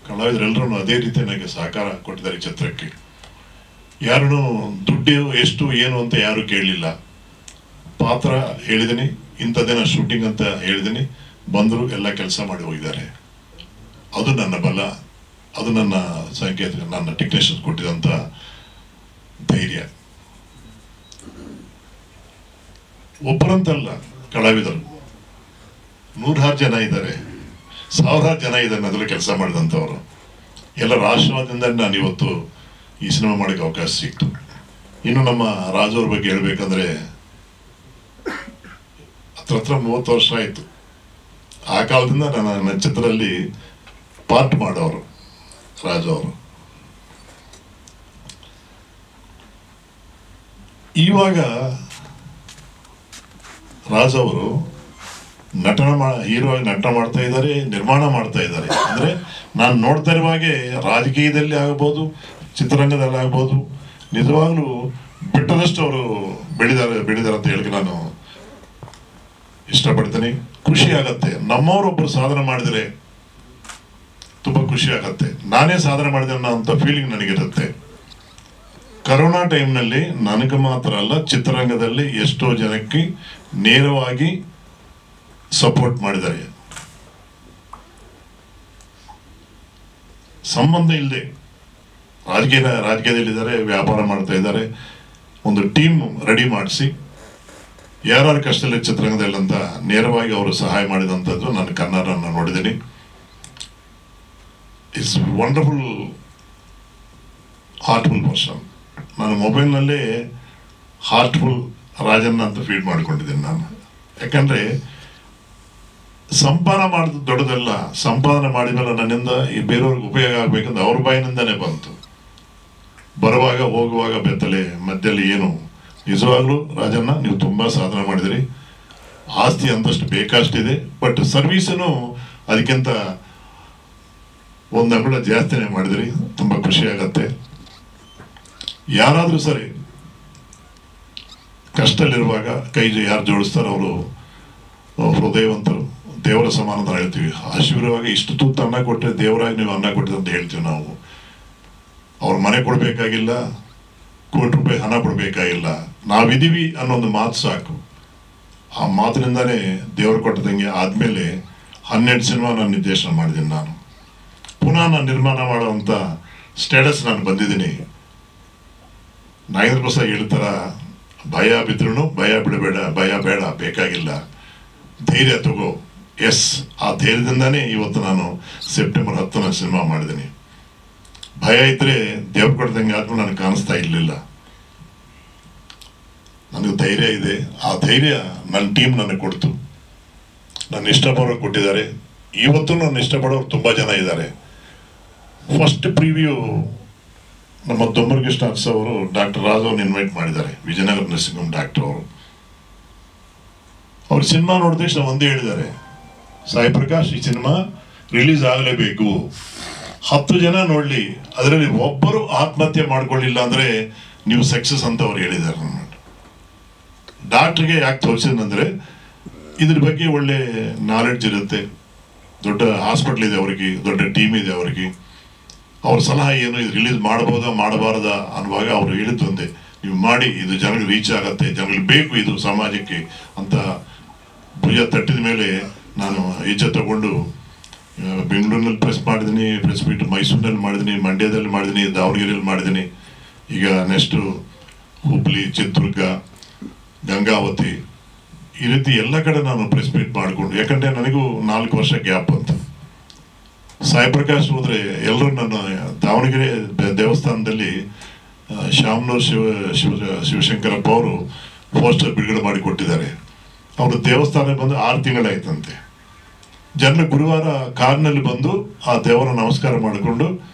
ಕಲಾವಿದರೆಲ್ಲರೂ ಅದೇ ರೀತಿ ನನಗೆ ಸಹಕಾರ ಕೊಟ್ಟಿದ್ದಾರೆ ಈ ಚಿತ್ರಕ್ಕೆ. ಯಾರೂ ದುಡ್ಡು ಎಷ್ಟು ಏನು ಅಂತ ಯಾರು ಕೇಳಲಿಲ್ಲ. ಪಾತ್ರ ಹೇಳಿದ್ದೀನಿ, ಇಂಥ ದಿನ ಶೂಟಿಂಗ್ ಅಂತ ಹೇಳಿದ್ದೀನಿ, ಬಂದರು, ಎಲ್ಲ ಕೆಲಸ ಮಾಡಿ ಹೋಗಿದ್ದಾರೆ. ಅದು ನನ್ನ ಬಲ, ಅದು ನನ್ನ ಸಂಕೇತ, ನನ್ನ ಟೆಕ್ನಿಷಿಯನ್ ಕೊಟ್ಟಿದಂಥ ಧೈರ್ಯ. ಒಬ್ಬರಂತಲ್ಲ, ಕಲಾವಿದರು 100 ಜನ ಇದ್ದಾರೆ, 1000 ಜನ ಇದ್ದಾರೆ ಅದರಲ್ಲಿ ಕೆಲಸ ಮಾಡಿದಂಥವ್ರು. ಎಲ್ಲರ ಆಶೀರ್ವಾದದಿಂದ ನಾನು ಇವತ್ತು ಈ ಸಿನಿಮಾ ಮಾಡೋಕ್ಕೆ ಅವಕಾಶ ಸಿಕ್ತು. ಇನ್ನು ನಮ್ಮ ರಾಜು ಅವ್ರ ಬಗ್ಗೆ ಹೇಳ್ಬೇಕಂದ್ರೆ, ಹತ್ರ 30 ವರ್ಷ ಆಯಿತು. ಆ ಕಾಲದಿಂದ ನನ್ನ ಚಿತ್ರದಲ್ಲಿ ಪಾರ್ಟ್ ಮಾಡೋರು ರಾಜು ಅವರು. ಇವಾಗ ರಾಜು ಅವರು ಹೀರೋ ಆಗಿ ನಟನೆ ಮಾಡ್ತಾ ಇದ್ದಾರೆ, ನಿರ್ಮಾಣ ಮಾಡ್ತಾ ಇದ್ದಾರೆ. ಅಂದ್ರೆ ನಾನು ನೋಡ್ತಾ ಇರುವಾಗೆ ರಾಜಕೀಯದಲ್ಲಿ ಆಗ್ಬೋದು, ಚಿತ್ರರಂಗದಲ್ಲಿ ಆಗ್ಬೋದು, ನಿಜವಾಗ್ಲೂ ಬೆಟ್ಟದಷ್ಟು ಅವರು ಬೆಳೆದಾರೆ ಅಂತ ಹೇಳಕ್ಕೆ ನಾನು ಇಷ್ಟಪಡ್ತೀನಿ. ಖುಷಿ ಆಗತ್ತೆ. ನಮ್ಮವರೊಬ್ಬರು ಸಾಧನೆ ಮಾಡಿದರೆ ತುಂಬಾ ಖುಷಿ ಆಗತ್ತೆ. ನಾನೇ ಸಾಧನೆ ಮಾಡಿದೆ ಅನ್ನೋ ಅಂತ ಫೀಲಿಂಗ್ ನನಗಿರುತ್ತೆ. ಕರೋನಾ ಟೈಮ್ನಲ್ಲಿ ನನಗೆ ಮಾತ್ರ ಅಲ್ಲ, ಚಿತ್ರರಂಗದಲ್ಲಿ ಎಷ್ಟೋ ಜನಕ್ಕೆ ನೇರವಾಗಿ ಸಪೋರ್ಟ್ ಮಾಡಿದ್ದಾರೆ. ಸಂಬಂಧ ಇಲ್ಲದೆ ರಾಜಕೀಯದಲ್ಲಿದ್ದಾರೆ, ವ್ಯಾಪಾರ ಮಾಡ್ತಾ ಇದ್ದಾರೆ. ಒಂದು ಟೀಮ್ ರೆಡಿ ಮಾಡಿಸಿ ಯಾರ್ಯಾರ ಕಷ್ಟದಲ್ಲಿ ಚಿತ್ರರಂಗದಲ್ಲಿ ಅಂತ ನೇರವಾಗಿ ಅವರು ಸಹಾಯ ಮಾಡಿದಂಥದ್ದು ನಾನು ಕನ್ನಡನ ನೋಡಿದ್ದೀನಿ. It's wonderful, heartful person. ನಾನು ಮೊಬೈಲ್ನಲ್ಲೇ ಹಾರ್ಟ್ಫುಲ್ ರಾಜನ್ನ ಅಂತ ಫೀಡ್ ಮಾಡ್ಕೊಂಡಿದ್ದೀನಿ ನಾನು. ಯಾಕಂದ್ರೆ ಸಂಪಾದನೆ ಮಾಡಿದ ದೊಡ್ಡದಲ್ಲ, ಸಂಪಾದನೆ ಮಾಡಿದ್ಮೇಲೆ ನನ್ನಿಂದ ಈ ಬೇರೆಯವ್ರಿಗೆ ಉಪಯೋಗ ಆಗ್ಬೇಕಂತ ಅವ್ರ ಬಾಯಿನಿಂದನೇ ಬಂತು. ಬರುವಾಗ ಹೋಗುವಾಗ ಬೆತ್ತಲೆ ಮಧ್ಯದಲ್ಲಿ ಏನು. ನಿಜವಾಗ್ಲೂ ರಾಜಣ್ಣ, ನೀವು ತುಂಬಾ ಸಾಧನೆ ಮಾಡಿದಿರಿ. ಆಸ್ತಿ ಅಂತಷ್ಟು ಬೇಕಷ್ಟಿದೆ, ಬಟ್ ಸರ್ವೀಸನು ಅದಕ್ಕಿಂತ ಒಂದು ಅಂಗುಳ ಜಾಸ್ತಿನೇ ಮಾಡಿದ್ರಿ, ತುಂಬ ಖುಷಿ ಆಗತ್ತೆ. ಯಾರಾದರೂ ಸರಿ ಕಷ್ಟದಲ್ಲಿರುವಾಗ ಕೈ ಯಾರು ಜೋಡಿಸ್ತಾರೋ ಅವರು ಹೃದಯವಂತರು, ದೇವರ ಸಮಾನ ಅಂತ ಹೇಳ್ತೀವಿ. ಹಸಿವಿರುವಾಗ ಇಷ್ಟು ತೂತು ಅನ್ನ ಕೊಟ್ಟರೆ ದೇವರಾಗಿ ನೀವು ಅನ್ನ ಕೊಟ್ಟಿದೆ ಅಂತ ಹೇಳ್ತೀವಿ ನಾವು. ಅವ್ರ ಮನೆ ಕೊಡಬೇಕಾಗಿಲ್ಲ, ಕೋಟಿ ರೂಪಾಯಿ ಹಣ ಕೊಡಬೇಕಾಗಿಲ್ಲ, ನಾವಿದ್ದೀವಿ ಅನ್ನೋದು ಮಾತು ಸಾಕು. ಆ ಮಾತಿನಿಂದಾನೇ ದೇವರು ಕೊಟ್ಟದಂಗೆ ಆದಮೇಲೆ 12 ಸಿನಿಮಾ ನಾನು ನಿರ್ದೇಶನ ಮಾಡಿದ್ದೀನಿ. ನಾನು ಪುನಃ ನಾನು ನಿರ್ಮಾಣ ಮಾಡುವಂಥ ಸ್ಟೇಟಸ್ ನಾನು ಬಂದಿದ್ದೀನಿ. ನಾಗೇಂದ್ರ ಪ್ರಸಾದ್ ಹೇಳ್ತಾರ, ಭಯ ಬಿದ್ರೂ ಭಯ ಬಿಡಬೇಡ, ಭಯ ಬೇಡ, ಬೇಕಾಗಿಲ್ಲ, ಧೈರ್ಯ ತಗೋ. ಎಸ್, ಆ ಧೈರ್ಯದಿಂದಾನೇ ಇವತ್ತು ನಾನು ಸೆಪ್ಟೆಂಬರ್ 10 ಸಿನಿಮಾ ಮಾಡಿದ್ದೀನಿ. ಭಯ ಇದ್ರೆ ದೇವ್ರು ಕೊಡ್ದಂಗೆ ಆದ್ರೂ ನನಗೆ ಕಾಣಿಸ್ತಾ ಇರಲಿಲ್ಲ. ನನಗೆ ಧೈರ್ಯ ಇದೆ. ಆ ಧೈರ್ಯ ನನ್ನ ಟೀಮ್ ನನಗೆ ಕೊಡ್ತು. ನನ್ನ ಇಷ್ಟಪಡೋರು ಕೊಟ್ಟಿದ್ದಾರೆ. ಇವತ್ತು ನನ್ನ ಇಷ್ಟಪಡೋರು ತುಂಬ ಜನ ಇದ್ದಾರೆ. ಫಸ್ಟ್ ಪ್ರಿವ್ಯೂ ನಮ್ಮ ದೊಂಬರ್ಗಿಷ್ಟ ಅವರು ಡಾಕ್ಟರ್ ರಾಜ್ ಅವ್ರನ್ನ ಇನ್ವೈಟ್ ಮಾಡಿದ್ದಾರೆ, ವಿಜಯನಗರ ನರ್ಸಿಂಗ್ ಹೋಮ್ ಡಾಕ್ಟರ್ ಅವರು. ಅವ್ರ ಸಿನಿಮಾ ನೋಡಿದ ತಕ್ಷಣ ಒಂದೇ ಹೇಳಿದ್ದಾರೆ, ಸಾಯಿ ಪ್ರಕಾಶ್ ಈ ಸಿನಿಮಾ ರಿಲೀಸ್ ಆಗಲೇಬೇಕು, 10 ಜನ ನೋಡಲಿ, ಅದರಲ್ಲಿ ಒಬ್ಬರು ಆತ್ಮಹತ್ಯೆ ಮಾಡ್ಕೊಳ್ಳಿಲ್ಲ ಅಂದರೆ ನೀವು ಸಕ್ಸಸ್ ಅಂತ ಅವ್ರು ಹೇಳಿದ್ದಾರೆ. ಡಾಕ್ಟ್ರಿಗೆ ಯಾಕೆ ತೋರಿಸಿದಂದ್ರೆ ಇದ್ರ ಬಗ್ಗೆ ಒಳ್ಳೆ ನಾಲೆಡ್ಜ್ ಇರುತ್ತೆ, ದೊಡ್ಡ ಹಾಸ್ಪಿಟ್ಲ್ ಇದೆ ಅವರಿಗೆ, ದೊಡ್ಡ ಟೀಮ್ ಇದೆ ಅವರಿಗೆ. ಅವ್ರ ಸಲಹೆ ಏನು, ಇದು ರಿಲೀಸ್ ಮಾಡ್ಬೋದಾ ಮಾಡಬಾರ್ದಾ ಅನ್ನುವಾಗ ಅವ್ರು ಹೇಳಿದ್ದು ಒಂದೇ, ನೀವು ಮಾಡಿ, ಇದು ಜನಗಳಿಗೆ ರೀಚ್ ಆಗತ್ತೆ, ಜನಗಳಿಗೆ ಬೇಕು ಇದು ಸಮಾಜಕ್ಕೆ ಅಂತ ಭುಜ ತಟ್ಟಿದ ಮೇಲೆ ನಾನು ಹೆಜ್ಜೆ ತಗೊಂಡು ಬೆಂಗಳೂರಿನಲ್ಲಿ ಪ್ರೆಸ್ ಮಾಡಿದ್ದೀನಿ, ಪ್ರೆಸ್ ಮೀಟ್ ಮೈಸೂರಿನಲ್ಲಿ ಮಾಡಿದ್ದೀನಿ, ಮಂಡ್ಯದಲ್ಲಿ ಮಾಡಿದ್ದೀನಿ, ದಾವಣಗೆರೆಯಲ್ಲಿ ಮಾಡಿದ್ದೀನಿ. ಈಗ ನೆಕ್ಸ್ಟು ಹುಬ್ಳಿ, ಚಿತ್ರದುರ್ಗ, ಗಂಗಾವತಿ, ಈ ರೀತಿ ಎಲ್ಲ ಕಡೆ ನಾನು ಪ್ರೆಸ್ ಮೀಟ್ ಮಾಡಿಕೊಂಡು, ಯಾಕಂದರೆ ನನಗೂ 4 ವರ್ಷ ಗ್ಯಾಪ್ ಅಂತ. ಸಾಯಿ ಪ್ರಕಾಶ್ ಹೋದರೆ ಎಲ್ಲರೂ ನನ್ನ ದಾವಣಗೆರೆ ದೇವಸ್ಥಾನದಲ್ಲಿ ಶಾಮನೂರು ಶಿವಶಂಕರಪ್ಪ ಅವರು ಪೋಸ್ಟರ್ ಬಿಡುಗಡೆ ಮಾಡಿ ಕೊಟ್ಟಿದ್ದಾರೆ. ಅವರು ದೇವಸ್ಥಾನ ಬಂದು 6 ತಿಂಗಳಾಯ್ತಂತೆ. ಜನರು ಗುರುವಾರ ಕಾರ್ನಲ್ಲಿ ಬಂದು ಆ ದೇವರ ನಮಸ್ಕಾರ ಮಾಡಿಕೊಂಡು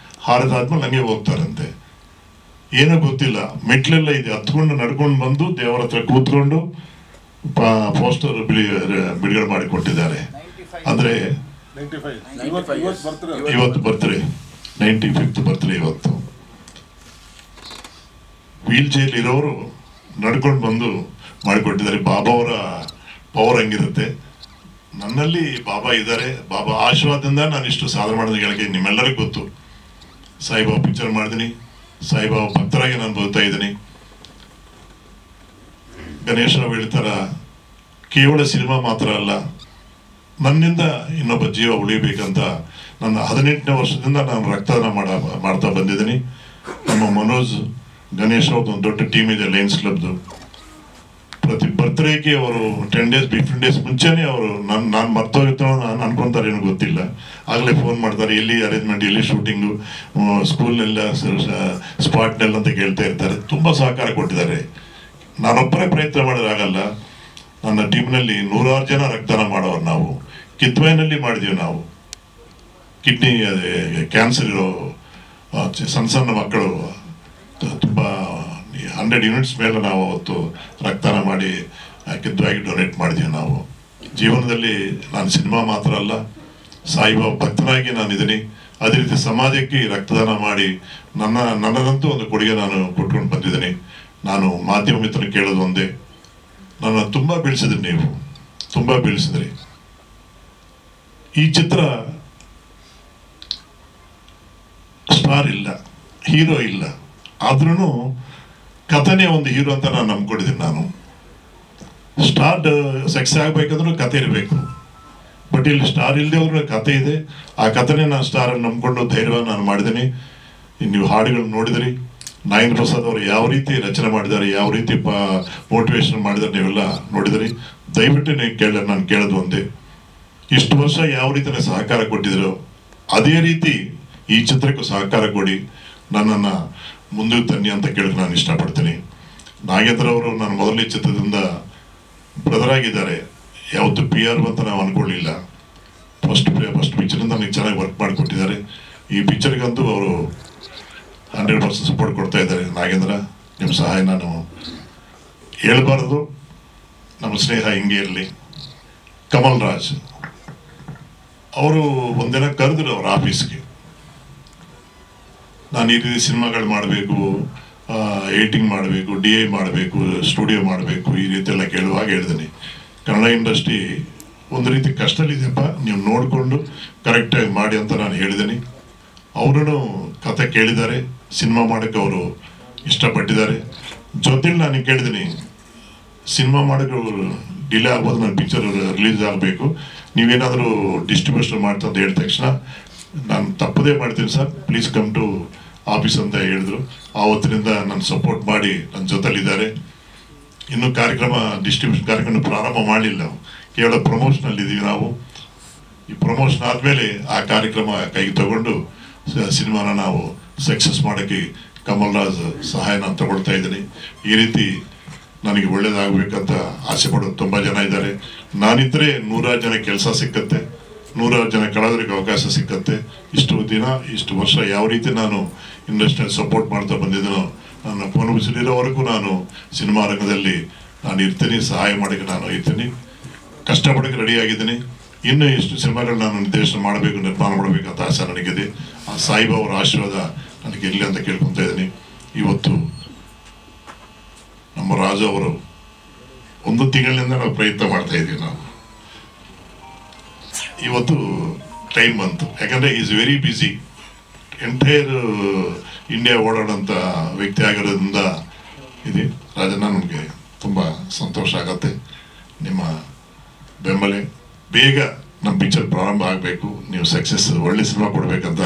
ಹಾರದಾದ್ಮೇಲೆ ಹಂಗೆ ಹೋಗ್ತಾರಂತೆ. ಏನೂ ಗೊತ್ತಿಲ್ಲ, ಮೆಟ್ಲೆಲ್ಲ ಇದೆ, ಹತ್ಕೊಂಡು ನಡ್ಕೊಂಡು ಬಂದು ದೇವರ ಹತ್ರ ಕೂತ್ಕೊಂಡು ಪೋಸ್ಟರ್ ಬಿಡುಗಡೆ ಮಾಡಿ ಕೊಟ್ಟಿದ್ದಾರೆ. ಅಂದರೆ ಇವತ್ತು ಬರ್ತ್ಡೇ, 95th ಬರ್ತ್ಡೇ ಇವತ್ತು. ವೀಲ್ ಚೇರ್ ಇರೋರು ನಡ್ಕೊಂಡು ಬಂದು ಮಾಡಿಕೊಟ್ಟಿದ್ದಾರೆ. ಬಾಬಾ ಅವರ ಪವರ್ ಹಂಗಿರುತ್ತೆ. ನನ್ನಲ್ಲಿ ಬಾಬಾ ಇದ್ದಾರೆ, ಬಾಬಾ ಆಶೀರ್ವಾದದಿಂದ ನಾನು ಇಷ್ಟು ಸಾಧನೆ ಮಾಡೋದು ಹೇಳಕ್ಕೆ ನಿಮ್ಮೆಲ್ಲರಿಗೂ ಗೊತ್ತು. ಸಾಯಿಬಾಬಾ ಪಿಕ್ಚರ್ ಮಾಡಿದ್ದೀನಿ, ಸಾಯಿಬಾಬಾ ಭಕ್ತರಾಗಿ ನಾನು ಬದುಕ್ತಾ ಇದ್ದೀನಿ. ಗಣೇಶ ರಾವ್ ಹೇಳ್ತಾರ, ಕೇವಲ ಸಿನಿಮಾ ಮಾತ್ರ ಅಲ್ಲ, ನನ್ನಿಂದ ಇನ್ನೊಬ್ಬ ಜೀವ ಉಳಿಬೇಕಂತ ನನ್ನ 18ನೇ ವರ್ಷದಿಂದ ನಾನು ರಕ್ತದಾನ ಮಾಡ್ತಾ ಬಂದಿದ್ದೀನಿ. ನಮ್ಮ ಮನೋಜ್ ಗಣೇಶ್ ಅವ್ರದ್ದು ಒಂದು ದೊಡ್ಡ ಟೀಮ್ ಇದೆ ಲಯನ್ಸ್ ಕ್ಲಬ್ದು. ಪ್ರತಿ ಬರ್ತ್ಡೇಗೆ ಅವರು 10 days 15 days ಮುಂಚೆನೇ ಅವರು ನಾನು ಮರ್ತೋಗಿರ್ತಾನೋ ನಾನು ಅನ್ಕೊಂತಾರೆ ಏನೋ ಗೊತ್ತಿಲ್ಲ, ಆಗಲೇ ಫೋನ್ ಮಾಡ್ತಾರೆ, ಎಲ್ಲಿ ಅರೇಂಜ್ಮೆಂಟ್, ಎಲ್ಲಿ ಶೂಟಿಂಗು, ಸ್ಕೂಲ್ನೆಲ್ಲ ಸ್ಪಾಟ್ನೆಲ್ಲ ಅಂತ ಕೇಳ್ತಾ ಇರ್ತಾರೆ. ತುಂಬ ಸಹಕಾರ ಕೊಟ್ಟಿದ್ದಾರೆ. ನಾನೊಬ್ಬರೇ ಪ್ರಯತ್ನ ಮಾಡೋದಾಗಲ್ಲ. ನನ್ನ ಟೀಮ್ನಲ್ಲಿ 100 ಜನ ರಕ್ತದಾನ ಮಾಡೋರು. ನಾವು ಕಿದ್ವಾಯಿನಲ್ಲಿ ಮಾಡಿದ್ದೀವಿ. ನಾವು ಕಿಡ್ನಿ ಕ್ಯಾನ್ಸರ್ ಇರೋ ಸಣ್ಣ ಮಕ್ಕಳು ತುಂಬ 100 ಯೂನಿಟ್ಸ್ ಮೇಲೆ ನಾವು ಅವತ್ತು ರಕ್ತದಾನ ಮಾಡಿ ಕಿದ್ವಾಯಿಗೆ ಡೊನೇಟ್ ಮಾಡಿದ್ದೀವಿ. ನಾವು ಜೀವನದಲ್ಲಿ ನಾನು ಸಿನಿಮಾ ಮಾತ್ರ ಅಲ್ಲ, ಸಾಯಿಬಾಬಾ ಭಕ್ತನಾಗಿ ನಾನಿದ್ದೀನಿ. ಅದೇ ರೀತಿ ಸಮಾಜಕ್ಕೆ ರಕ್ತದಾನ ಮಾಡಿ ನನ್ನದಂತೂ ಒಂದು ಕೊಡುಗೆ ನಾನು ಕೊಟ್ಕೊಂಡು ಬಂದಿದ್ದೀನಿ. ನಾನು ಮಾಧ್ಯಮ ಮಿತ್ರರು ಕೇಳೋದು ಒಂದೇ, ನನ್ನ ತುಂಬ ಬೆಳೆಸಿದ್ರಿ, ನೀವು ತುಂಬ ಬೆಳೆಸಿದ್ರಿ. ಈ ಚಿತ್ರ ಸ್ಟಾರ್ ಇಲ್ಲ, ಹೀರೋ ಇಲ್ಲ, ಆದ್ರೂ ಕಥೆನೇ ಒಂದು ಹೀರೋ ಅಂತ ನಾನು ನಂಬ್ಕೊಂಡಿದ್ದೀನಿ. ನಾನು ಸ್ಟಾರ್ ಸಕ್ಸಸ್ ಆಗಬೇಕಂದ್ರೂ ಕತೆ ಇರಬೇಕು, ಬಟ್ ಇಲ್ಲಿ ಸ್ಟಾರ್ ಇಲ್ಲದೆ ಅವ್ರ ಕತೆ ಇದೆ. ಆ ಕಥೆನೇ ನಾನು ಸ್ಟಾರಲ್ಲಿ ನಂಬ್ಕೊಂಡು ಧೈರ್ಯವಾಗಿ ನಾನು ಮಾಡಿದ್ದೀನಿ. ನೀವು ಹಾಡುಗಳು ನೋಡಿದ್ರಿ, ನಾಗೇಂದ್ರ ಪ್ರಸಾದ್ ಅವರು ಯಾವ ರೀತಿ ರಚನೆ ಮಾಡಿದ್ದಾರೆ, ಯಾವ ರೀತಿ ಮೋಟಿವೇಶನ್ ಮಾಡಿದ್ದಾರೆ, ನೀವೆಲ್ಲ ನೋಡಿದ್ರಿ. ದಯವಿಟ್ಟು ನಾನು ಕೇಳೋದು ಒಂದೇ, ಇಷ್ಟು ವರ್ಷ ಯಾವ ರೀತಿ ಸಹಕಾರ ಕೊಟ್ಟಿದ್ರು ಅದೇ ರೀತಿ ಈ ಚಿತ್ರಕ್ಕೂ ಸಹಕಾರ ಕೊಡಿ, ನನ್ನನ್ನು ಮುಂದೆ ತನ್ನಿ ಅಂತ ಕೇಳಕ್ಕೆ ನಾನು ಇಷ್ಟಪಡ್ತೀನಿ. ನಾಗೇಂದ್ರ ಅವರು ನನ್ನ ಮೊದಲನೇ ಚಿತ್ರದಿಂದ ಬ್ರದರ್ ಆಗಿದ್ದಾರೆ. ಯಾವತ್ತು PR ಅಂತ ನಾವು ಅನ್ಕೊಳ್ಳಿಲ್ಲ. ಫಸ್ಟ್ ಪಿಕ್ಚರಿಂದ ನನಗೆ ಚೆನ್ನಾಗಿ ವರ್ಕ್ ಮಾಡಿಕೊಟ್ಟಿದ್ದಾರೆ. ಈ ಪಿಕ್ಚರ್ಗಂತೂ ಅವರು 100% ಸಪೋರ್ಟ್ ಕೊಡ್ತಾ ಇದ್ದಾರೆ. ನಾಗೇಂದ್ರ, ನಿಮ್ಮ ಸಹಾಯ ನಾನು ಹೇಳ್ಬಾರ್ದು, ನಮ್ಮ ಸ್ನೇಹ ಹಿಂಗೆ ಇರಲಿ. ಕಮಲ್ ರಾಜ್ ಅವರು ಒಂದಿನ ಕರೆದ್ರು ಅವ್ರ ಆಫೀಸ್ಗೆ, ನಾನು ಈ ರೀತಿ ಸಿನಿಮಾಗಳು ಮಾಡಬೇಕು, ಏಟಿಂಗ್ ಮಾಡಬೇಕು, DI ಮಾಡಬೇಕು, ಸ್ಟುಡಿಯೋ ಮಾಡಬೇಕು, ಈ ರೀತಿ ಎಲ್ಲ ಕೇಳುವಾಗ ಹೇಳ್ತೀನಿ ಕನ್ನಡ ಇಂಡಸ್ಟ್ರಿ ಒಂದು ರೀತಿ ಕಷ್ಟದಲ್ಲಿದೆಯಪ್ಪ, ನೀವು ನೋಡಿಕೊಂಡು ಕರೆಕ್ಟಾಗಿ ಮಾಡಿ ಅಂತ ನಾನು ಹೇಳಿದ್ದೀನಿ. ಅವರು ಕತೆ ಕೇಳಿದ್ದಾರೆ, ಸಿನಿಮಾ ಮಾಡೋಕ್ಕೆ ಅವರು ಇಷ್ಟಪಟ್ಟಿದ್ದಾರೆ. ಜೊತೆಲಿ ನಾನು ಕೇಳಿದ್ದೀನಿ, ಸಿನಿಮಾ ಮಾಡೋಕ್ಕೆ ಡಿಲೇ ಆಗ್ಬೋದು, ನನ್ನ ಪಿಕ್ಚರ್ ರಿಲೀಸ್ ಆಗಬೇಕು, ನೀವೇನಾದರೂ ಡಿಸ್ಟ್ರಿಬ್ಯೂಷನ್ ಮಾಡ್ತಾ ಅಂತ ಹೇಳಿದ ತಕ್ಷಣ ನಾನು ತಪ್ಪದೇ ಮಾಡ್ತೀನಿ sir, please come to office ಅಂತ ಹೇಳಿದ್ರು. ಆವತ್ತಿನಿಂದ ನಾನು ಸಪೋರ್ಟ್ ಮಾಡಿ ನನ್ನ ಜೊತೆಲಿದ್ದಾರೆ. ಇನ್ನೂ ಡಿಸ್ಟ್ರಿಬ್ಯೂಷನ್ ಕಾರ್ಯಕ್ರಮ ಪ್ರಾರಂಭ ಮಾಡಲಿಲ್ಲ, ಕೇವಲ ಪ್ರಮೋಷನಲ್ಲಿ ಇದ್ದೀವಿ ನಾವು. ಈ ಪ್ರಮೋಷನ್ ಆದಮೇಲೆ ಆ ಕಾರ್ಯಕ್ರಮ ಕೈಗೆ ತಗೊಂಡು ಸಿನಿಮಾನ ನಾವು ಸಕ್ಸಸ್ ಮಾಡೋಕ್ಕೆ ಕಮಲ್ ರಾಜ್ ಸಹಾಯ ನಾನು ತಗೊಳ್ತಾ ಇದ್ದೀನಿ. ಈ ರೀತಿ ನನಗೆ ಒಳ್ಳೇದಾಗಬೇಕಂತ ಆಸೆ ಪಡೋದು ತುಂಬ ಜನ ಇದ್ದಾರೆ. ನಾನಿದ್ದರೆ 100 ಜನ ಕೆಲಸ ಸಿಕ್ಕತ್ತೆ, 100 ಜನ ಕಲಾವಿದರಿಗೆ ಅವಕಾಶ ಸಿಕ್ಕತ್ತೆ. ಇಷ್ಟು ದಿನ ಇಷ್ಟು ವರ್ಷ ಯಾವ ರೀತಿ ನಾನು ಇಂಡಸ್ಟ್ರಿಯಲ್ಲಿ ಸಪೋರ್ಟ್ ಮಾಡ್ತಾ ಬಂದಿದ್ದೀನೋ, ನನ್ನ ಅನುಭವಿಸಲಿರೋವರೆಗೂ ನಾನು ಸಿನಿಮಾ ರಂಗದಲ್ಲಿ ನಾನು ಇರ್ತೀನಿ, ಸಹಾಯ ಮಾಡೋಕ್ಕೆ ನಾನು ಇರ್ತೀನಿ, ಕಷ್ಟಪಡೋಕ್ಕೆ ರೆಡಿಯಾಗಿದ್ದೀನಿ. ಇನ್ನೂ ಎಷ್ಟು ಸಿನಿಮಾಗಳು ನಾನು ನಿರ್ದೇಶನ ಮಾಡಬೇಕು, ನಿರ್ಮಾಣ ಮಾಡಬೇಕಂತ ಆಸೆ ನನಗಿದೆ. ಆ ಸಾಯಿಬಾಬರ ಆಶೀರ್ವಾದ ನನಗೆ ಇರಲಿ ಅಂತ ಕೇಳ್ಕೊತಾ ಇದ್ದೀನಿ. ಇವತ್ತು ನಮ್ಮ ರಾಜು ಅವರು 1 ತಿಂಗಳಿಂದ ನಾವು ಪ್ರಯತ್ನ ಮಾಡ್ತಾ ಇದ್ದೀವಿ. ನಾವು ಇವತ್ತು ಟೈಮ್ ಬಂತು, ಯಾಕಂದರೆ is very busy, entire India ಓಡಾಡೋಂಥ ವ್ಯಕ್ತಿ ಆಗಿರೋದ್ರಿಂದ ಇದೆ. ರಾಜಣ್ಣ, ನಮಗೆ ತುಂಬ ಸಂತೋಷ ಆಗತ್ತೆ. ನಿಮ್ಮ ಬೆಂಬಲ ಬೇಗ ನಮ್ಮ ಪಿಕ್ಚರ್ ಪ್ರಾರಂಭ ಆಗಬೇಕು, ನೀವು ಸಕ್ಸಸ್ ಒಳ್ಳೆ ಸಿನಿಮಾ ಕೊಡಬೇಕಂತ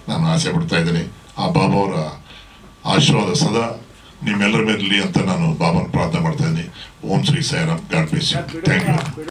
ನಾನು ಆಸೆ ಪಡ್ತಾ ಇದ್ದೀನಿ. ಆ ಬಾಬಾ ಅವರ ಆಶೀರ್ವಾದ ಸದಾ ನಿಮ್ಮೆಲ್ಲರ ಮೇಲಿರಲಿ ಅಂತ ನಾನು ಬಾಬಾನ ಪ್ರಾರ್ಥನೆ ಮಾಡ್ತಾ ಇದ್ದೀನಿ. Om Shri Sairam. God bless you. Thank you.